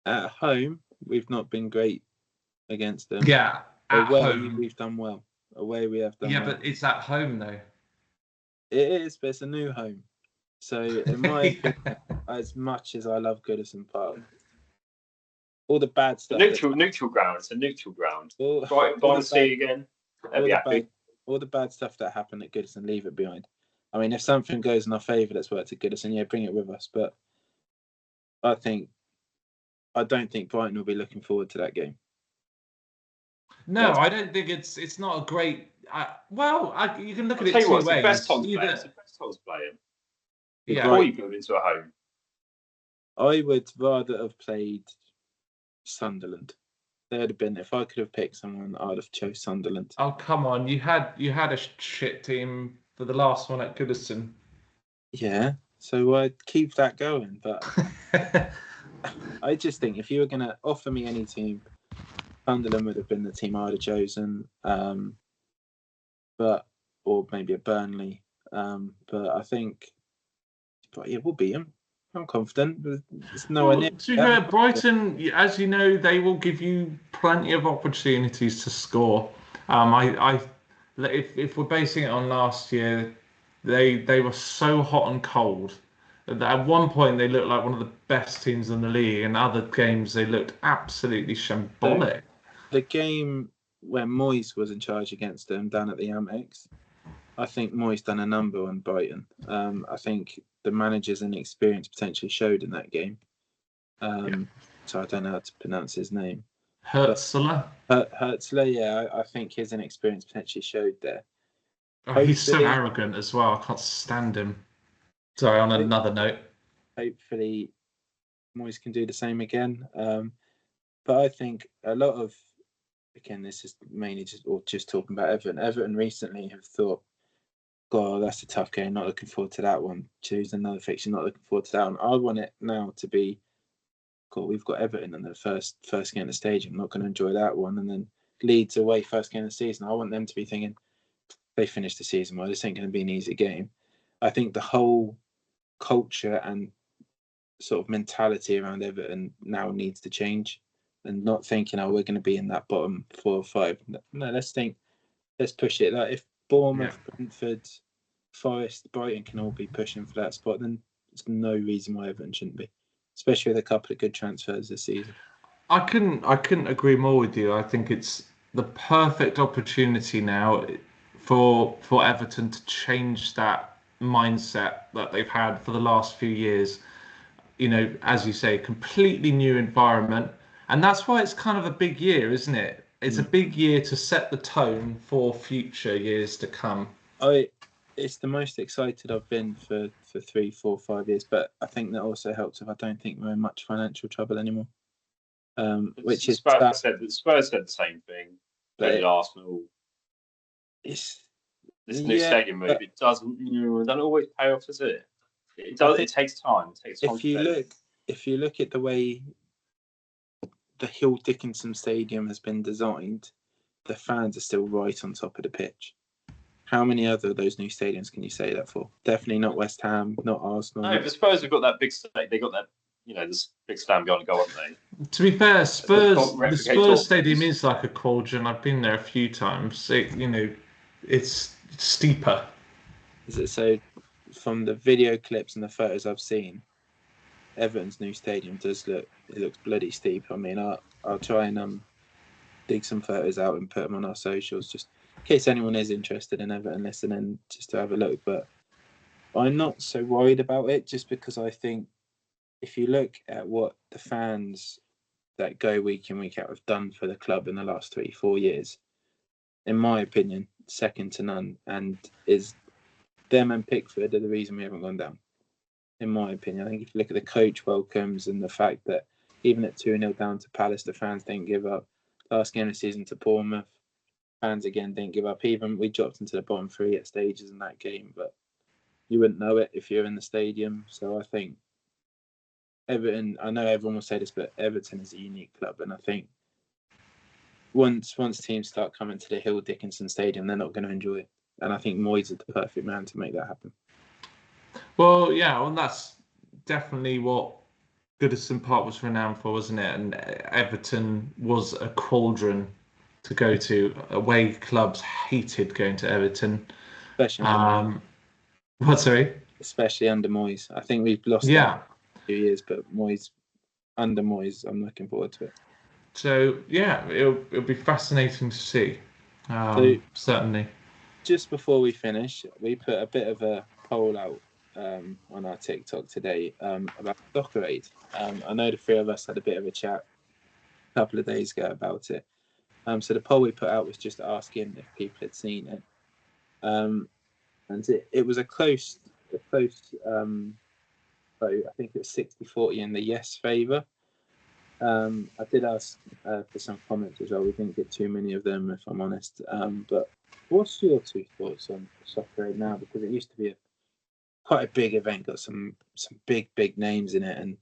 At home, we've not been great against them. Yeah, at home we've done well. Away we have done well. Yeah, but it's at home though. It is, but it's a new home. So in my opinion, as much as I love Goodison Park, all the bad stuff. Neutral ground. It's a neutral ground. Right by the sea again. All the bad stuff that happened at Goodison, leave it behind. I mean, if something goes in our favour that's worked at Goodison, yeah, bring it with us. But I think I don't think Brighton will be looking forward to that game. No, I don't think it's not a great. You can look at it tell you two what, it's ways. the best time to play. It's the best time to play him. Yeah. Before you build into a home. I would rather have played Sunderland. They'd have been, if I could have picked someone, I'd have chose Sunderland. Oh come on, you had a shit team for the last one at Goodison. Yeah, so I'd keep that going. But I just think if you were going to offer me any team, Sunderland would have been the team I'd have chosen. Or maybe a Burnley. But I think, we'll beat them. I'm confident. There's no idea. To be fair, Brighton, as you know, they will give you plenty of opportunities to score. If we're basing it on last year, they were so hot and cold that at one point they looked like one of the best teams in the league, and other games they looked absolutely shambolic. The game when Moyes was in charge against them down at the Amex, I think Moyes done a number on Brighton. I think the manager's inexperience potentially showed in that game. So I don't know how to pronounce his name. Hertzler? Hertzler, yeah. I think his inexperience potentially showed there. Oh, he's so arrogant as well. I can't stand him. Sorry, on another note. Hopefully Moyes can do the same again. But I think a lot of, again, this is mainly just talking about Everton. Everton recently have thought, God, that's a tough game. Not looking forward to that one. Choose another fixture. Not looking forward to that one. I want it now to be, God, we've got Everton in the first game of the stadium. I'm not going to enjoy that one. And then Leeds away first game of the season. I want them to be thinking they finished the season well. This ain't going to be an easy game. I think the whole culture and sort of mentality around Everton now needs to change, and not thinking, we're going to be in that bottom 4 or 5. No, let's push it. Like if Bournemouth, Brentford, Forest, Brighton can all be pushing for that spot, then there's no reason why Everton shouldn't be, especially with a couple of good transfers this season. I couldn't agree more with you. I think it's the perfect opportunity now for Everton to change that mindset that they've had for the last few years. You know, as you say, completely new environment, and that's why it's kind of a big year, isn't it? It's a big year to set the tone for future years to come. It's the most excited I've been for 3, 4, 5 years, but I think that also helps if I don't think we're in much financial trouble anymore. Which is Spurs said the same thing. But Arsenal, this new stadium move, it doesn't always pay off, does it? It does. It takes time. If you look at the way the Hill Dickinson Stadium has been designed, the fans are still right on top of the pitch. How many other of those new stadiums can you say that for? Definitely not West Ham, not Arsenal. No, but Spurs have got that big stadium. They got that, this big stand behind the goal, haven't they? To be fair, the Spurs stadium is like a quadrant. I've been there a few times. It's steeper. Is it so? From the video clips and the photos I've seen, Everton's new stadium looks bloody steep. I mean, I'll try and dig some photos out and put them on our socials, just in case anyone is interested in Everton listening, just to have a look. But I'm not so worried about it, just because I think if you look at what the fans that go week in, week out have done for the club in the last 3, 4 years, in my opinion, second to none, and is them and Pickford are the reason we haven't gone down. In my opinion, I think if you look at the coach welcomes and the fact that even at 2-0 down to Palace, the fans didn't give up. Last game of the season to Bournemouth, fans again didn't give up. Even we dropped into the bottom 3 at stages in that game, but you wouldn't know it if you're in the stadium. So I think Everton, I know everyone will say this, but Everton is a unique club, and I think once teams start coming to the Hill Dickinson Stadium, they're not going to enjoy it. And I think Moyes is the perfect man to make that happen. Well, yeah, and that's definitely what Goodison Park was renowned for, wasn't it? And Everton was a cauldron to go to. Away clubs hated going to Everton. Especially Especially under Moyes. I think we've lost a few years, but under Moyes, I'm looking forward to it. So, yeah, it'll be fascinating to see. Certainly. Just before we finish, we put a bit of a poll out on our TikTok today about Soccer Aid. I know the three of us had a bit of a chat a couple of days ago about it. So the poll we put out was just asking if people had seen it, and it was a close vote. I think it was 60-40 in the yes favour. I did ask for some comments as well. We didn't get too many of them, if I'm honest. But what's your two thoughts on Soccer Aid now? Because it used to be quite a big event, got some big names in it, and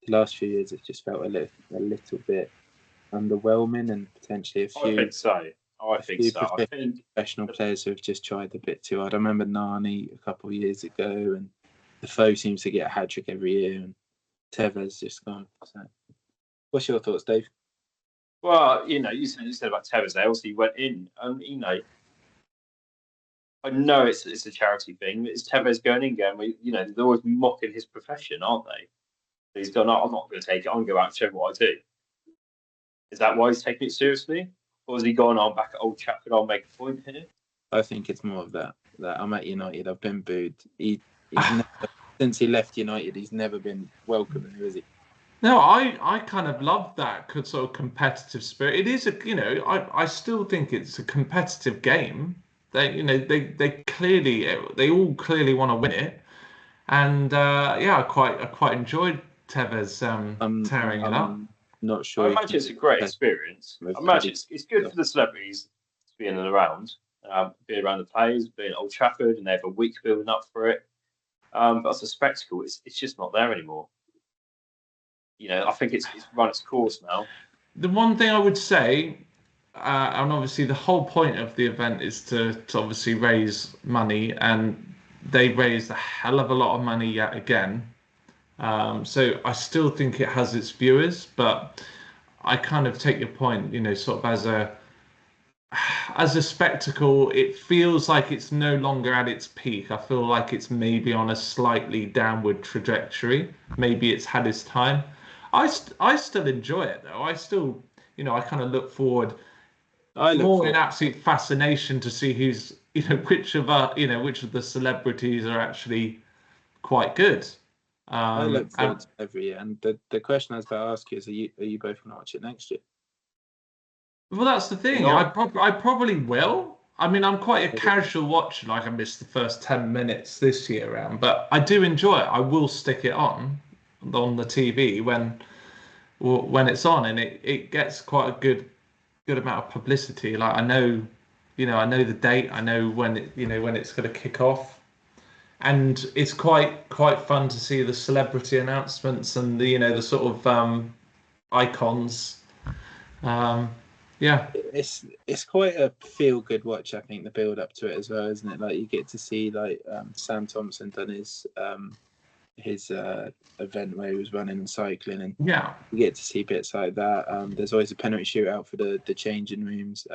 the last few years it just felt a little bit underwhelming, and potentially a few. I think so. I think professional players who have just tried a bit too hard. I remember Nani a couple of years ago, and Defoe seems to get a hat trick every year, and Tevez just gone. So, what's your thoughts, Dave? Well, you said about Tevez there. Obviously, he went in, and I know it's a charity thing. It's Tevez going in again. They're always mocking his profession, aren't they? He's gone, I'm not going to take it. I'm going to go out and show what I do. Is that why he's taking it seriously? Or has he gone on back at Old Trafford? I'll make a point here. I think it's more of that I'm at United. I've been booed. He's never, since he left United, he's never been welcome, is he? No, I kind of love that sort of competitive spirit. It is I still think it's a competitive game. They all clearly want to win it, and I quite enjoyed Tevez tearing it up. Not sure. I imagine it's a great experience. I imagine it's good for the celebrities to be in and around, be around the players, be at Old Trafford, and they have a week building up for it. But as a spectacle, it's just not there anymore. I think it's run its course now. The one thing I would say, and obviously the whole point of the event is to obviously raise money, and they raised a hell of a lot of money yet again. So I still think it has its viewers, but I kind of take your point, sort of as a spectacle, it feels like it's no longer at its peak. I feel like it's maybe on a slightly downward trajectory. Maybe it's had its time. I still enjoy it though. I still, I kind of look forward in absolute fascination to see who's, which of the celebrities are actually quite good. I look forward to every year, and the question I was about to ask you is: Are you both going to watch it next year? Well, that's the thing. I probably will. I mean, I'm quite a casual watcher. Like, I missed the first 10 minutes this year round, but I do enjoy it. I will stick it on the TV when it's on, and it gets quite a good amount of publicity. Like, I know the date. I know when it's going to kick off. And it's quite fun to see the celebrity announcements and the sort of icons. It's quite a feel good watch. I think the build up to it as well, isn't it? Like, you get to see Sam Thompson done his event where he was running and cycling, and you get to see bits like that. There's always a penalty shootout for the changing rooms.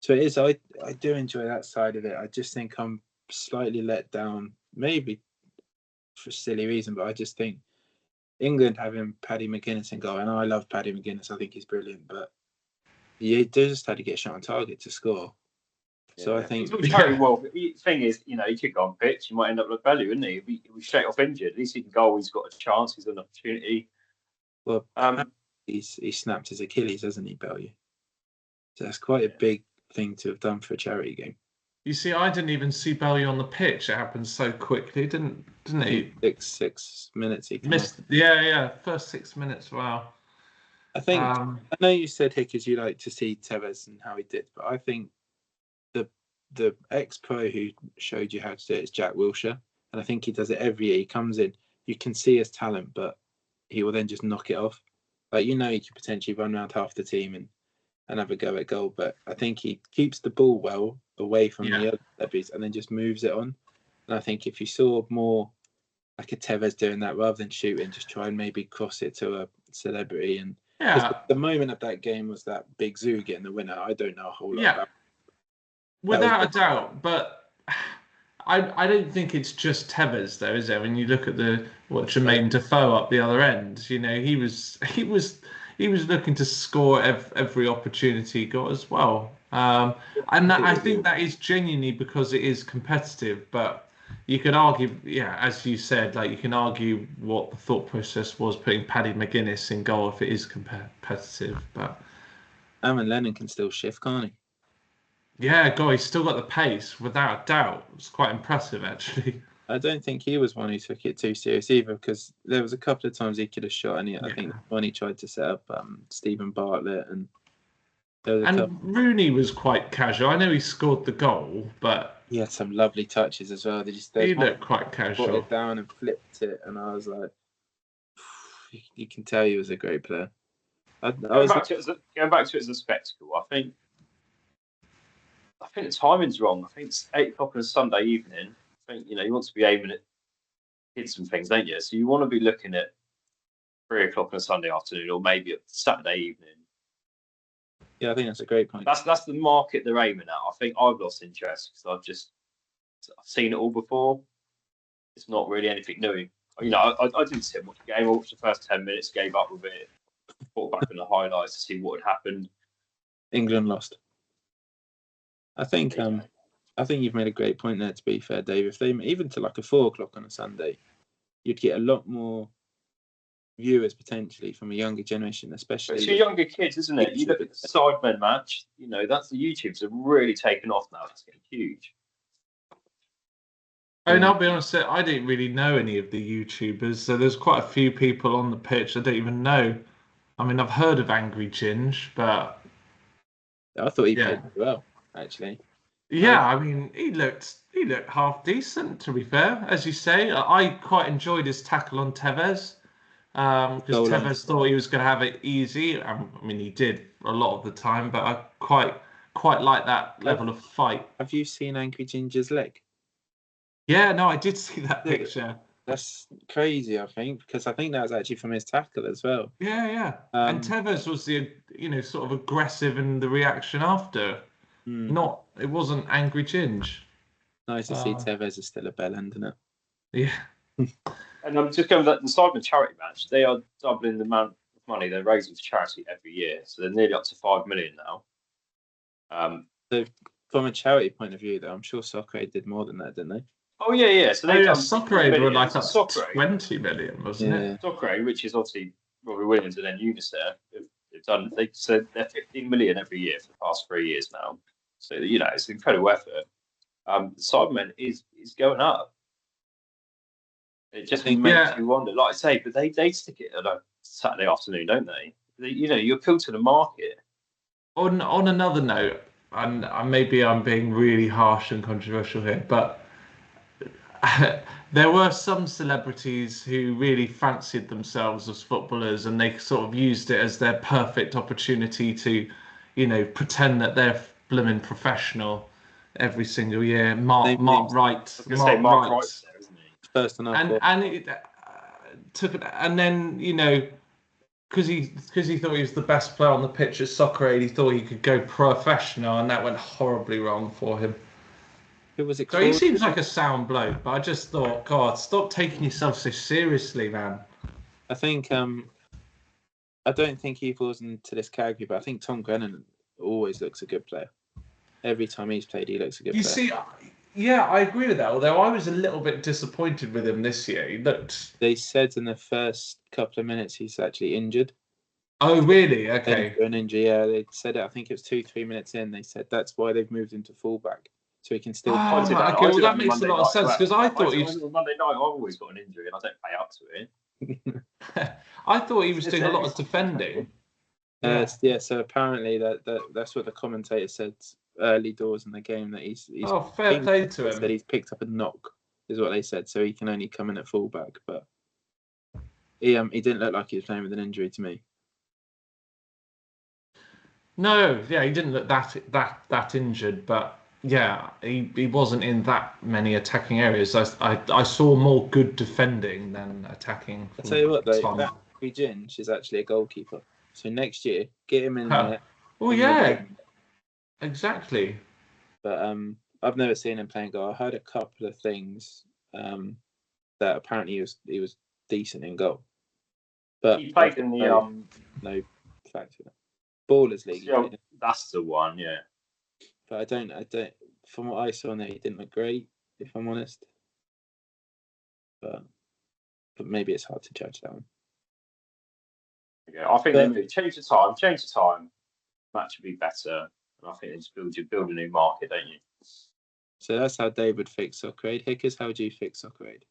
So it is. I do enjoy that side of it. I just think I'm slightly let down, maybe for a silly reason, but I just think England having Paddy McGuinness in goal, and I love Paddy McGuinness, I think he's brilliant, but you just had to get shot on target to score. So I think the thing is, he could go on pitch, he might end up with belly, wouldn't he? He'll be straight off injured. At least he can go, he's got a chance, he's got an opportunity. Well, he snapped his Achilles, hasn't he, Bellew? So that's quite a big thing to have done for a charity game. You see, I didn't even see Bellew on the pitch. It happened so quickly, didn't he? 6 minutes. He missed. First 6 minutes. Wow. I think I know you said, Hickers, you like to see Tevez and how he did, but I think the ex-pro who showed you how to do it is Jack Wilshere, and I think he does it every year. He comes in, you can see his talent, but he will then just knock it off. Like, he could potentially run around half the team and have a go at goal, but I think he keeps the ball well away from the other celebrities and then just moves it on. And I think if you saw more like a Tevez doing that rather than shooting, just try and maybe cross it to a celebrity. And the moment of that game was that Big Zoo getting the winner. I don't know a whole lot about. Without a doubt, but I don't think it's just Tevez though, is it? When you look at Jermaine Defoe up the other end, he was looking to score every opportunity he got as well. And I think that is genuinely because it is competitive. But you could argue, as you said, like you can argue what the thought process was putting Paddy McGuinness in goal if it is competitive. But Aaron Lennon can still shift, can't he? yeah, God, he's still got the pace without a doubt. It's quite impressive, actually. I don't think he was one who took it too serious either, because there was a couple of times he could have shot, and I think when he tried to set up Stephen Bartlett, and Rooney was quite casual. I know he scored the goal, but he had some lovely touches as well. He looked quite casual. Brought it down and flipped it, and I was like, you can tell he was a great player. Going back to it as a spectacle, I think the timing's wrong. I think it's 8 o'clock on a Sunday evening. I think you want to be aiming at kids and things, don't you? So you want to be looking at 3 o'clock on a Sunday afternoon, or maybe a Saturday evening. Yeah, I think that's a great point. That's the market they're aiming at. I think I've lost interest because I've seen it all before. It's not really anything new. I didn't sit and watch the game. I watched the first 10 minutes, gave up with it, thought back on the highlights to see what had happened. England lost. I think you've made a great point there, to be fair, Dave. If they even to like a 4 o'clock on a Sunday, you'd get a lot more viewers potentially from a younger generation, especially. It's your younger kids, isn't it? You look at the Sidemen match, that's the YouTubes have really taken off now. It's getting huge. I mean, I'll be honest, I didn't really know any of the YouTubers, so there's quite a few people on the pitch I don't even know. I mean, I've heard of Angry Ginge, but I thought he played well, actually. Yeah, I mean, he looked half decent, to be fair. As you say, I quite enjoyed his tackle on Tevez, because Tevez thought he was going to have it easy. I mean, he did a lot of the time, but I quite like that level of fight. Have you seen Angry Ginger's leg? Yeah, no, I did see that picture. That's crazy, I think, because I think that was actually from his tackle as well. Yeah. And Tevez was the sort of aggressive in the reaction after. It wasn't Angry Ginge. Nice to see Tevez is still a bell end, isn't it? Yeah. And I'm just going with the Sidemen charity match. They are doubling the amount of money they're raising for charity every year, so they're nearly up to 5 million now. So from a charity point of view, though, I'm sure Soccer Aid did more than that, didn't they? Oh yeah. So they Soccer Aid were like up to 20 million, wasn't it? Soccer Aid, which is obviously Robbie Williams and then UNICEF, they said they're 15 million every year for the past 3 years now. So it's an incredible effort. Sidemen is going up. It just makes you wonder. Like I say, but they stick it on a Saturday afternoon, don't they? You appeal to the market. On another note, and maybe I'm being really harsh and controversial here, but there were some celebrities who really fancied themselves as footballers, and they sort of used it as their perfect opportunity to, pretend that they're blooming professional every single year. Mark Wright. I was going to say Mark Wright's there, isn't he? First enough. And it took it, and then because he thought he was the best player on the pitch at Soccer Aid, he thought he could go professional, and that went horribly wrong for him. Who was it? So he seems like a sound bloke, but I just thought, God, stop taking yourself so seriously, man. I think I don't think he falls into this category, but I think Tom Grennan always looks a good player. Every time he's played, he looks a good player. You see, yeah, I agree with that. Although I was a little bit disappointed with him this year. He looked. They said in the first couple of minutes he's actually injured. Oh, really? Okay. An injury, yeah. They said it. I think it was 2-3 minutes in. They said that's why they've moved him to fullback, so he can still. Okay, well that makes a lot of sense because I thought he was. Monday night, I've always got an injury and I don't pay up to it. I thought he was doing a lot of defending. So apparently that's what the commentator said early doors in the game, that he's fair play to him. That he's picked up a knock is what they said, so he can only come in at fullback. But he didn't look like he was playing with an injury to me. No, yeah, he didn't look that injured, but yeah, he wasn't in that many attacking areas. I saw more good defending than attacking. I tell you what, though, that Ginge is actually a goalkeeper. So next year, get him in there. Oh yeah, exactly. But I've never seen him playing goal. I heard a couple of things that apparently he was decent in goal. But he played in the no factor. Ballers League. Yeah, that's the one, yeah. But I don't. From what I saw in there, he didn't look great, if I'm honest. but maybe it's hard to judge that one. Yeah, I think they maybe change the time. Match would be better, and I think they just build a new market, don't you? So that's how Dave would fix Soccer Aid. Hickers, how would you fix Soccer Aid?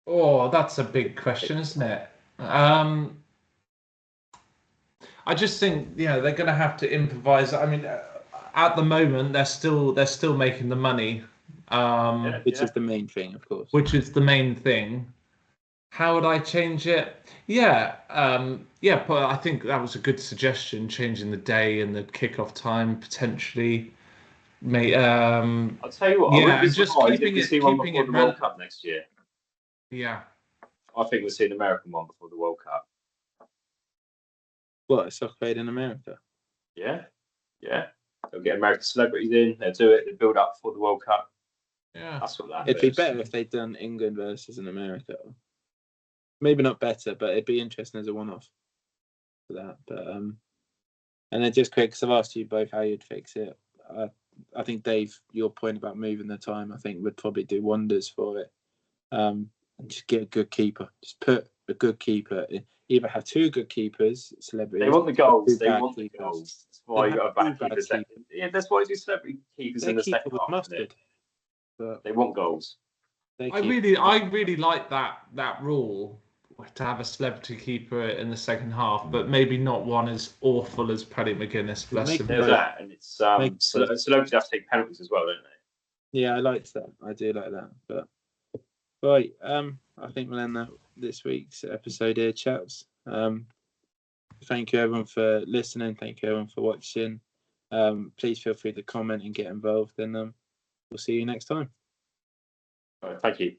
Oh, that's a big question, isn't it? I just think they're going to have to improvise. I mean, at the moment they're still making the money, which is the main thing, of course. Which is the main thing. How would I change it? Yeah, but I think that was a good suggestion. Changing the day and the kickoff time potentially. I'll tell you what. Yeah, I wouldn't be just surprised keeping if we see one before the World it. Cup next year. Yeah. I think we'll see an American one before the World Cup. What, a Soccer Aid in America? Yeah. They'll get American celebrities in. They'll do it. They'll build up before the World Cup. Yeah. That's what that It'd be better if they'd done England versus an America. Maybe not better, but it'd be interesting as a one-off for that. But and then just quick, because I've asked you both how you'd fix it. I think, Dave, your point about moving the time, I think would probably do wonders for it. And just get a good keeper. Just put a good keeper in. Either have two good keepers, celebrities. They want the goals. They want the goals. That's why you got a back keeper second. Yeah, that's why you do celebrity keepers in the second half. Mustard. But they want goals. I really like that rule to have a celebrity keeper in the second half, but maybe not one as awful as Paddy McGuinness. Bless him. There's that, and it's celebrities have to take penalties as well, don't they? Yeah, I like that. I do like that. But right, I think we'll end this week's episode here, chaps. Thank you everyone for listening. Thank you everyone for watching. Please feel free to comment and get involved, and we'll see you next time. All right, thank you.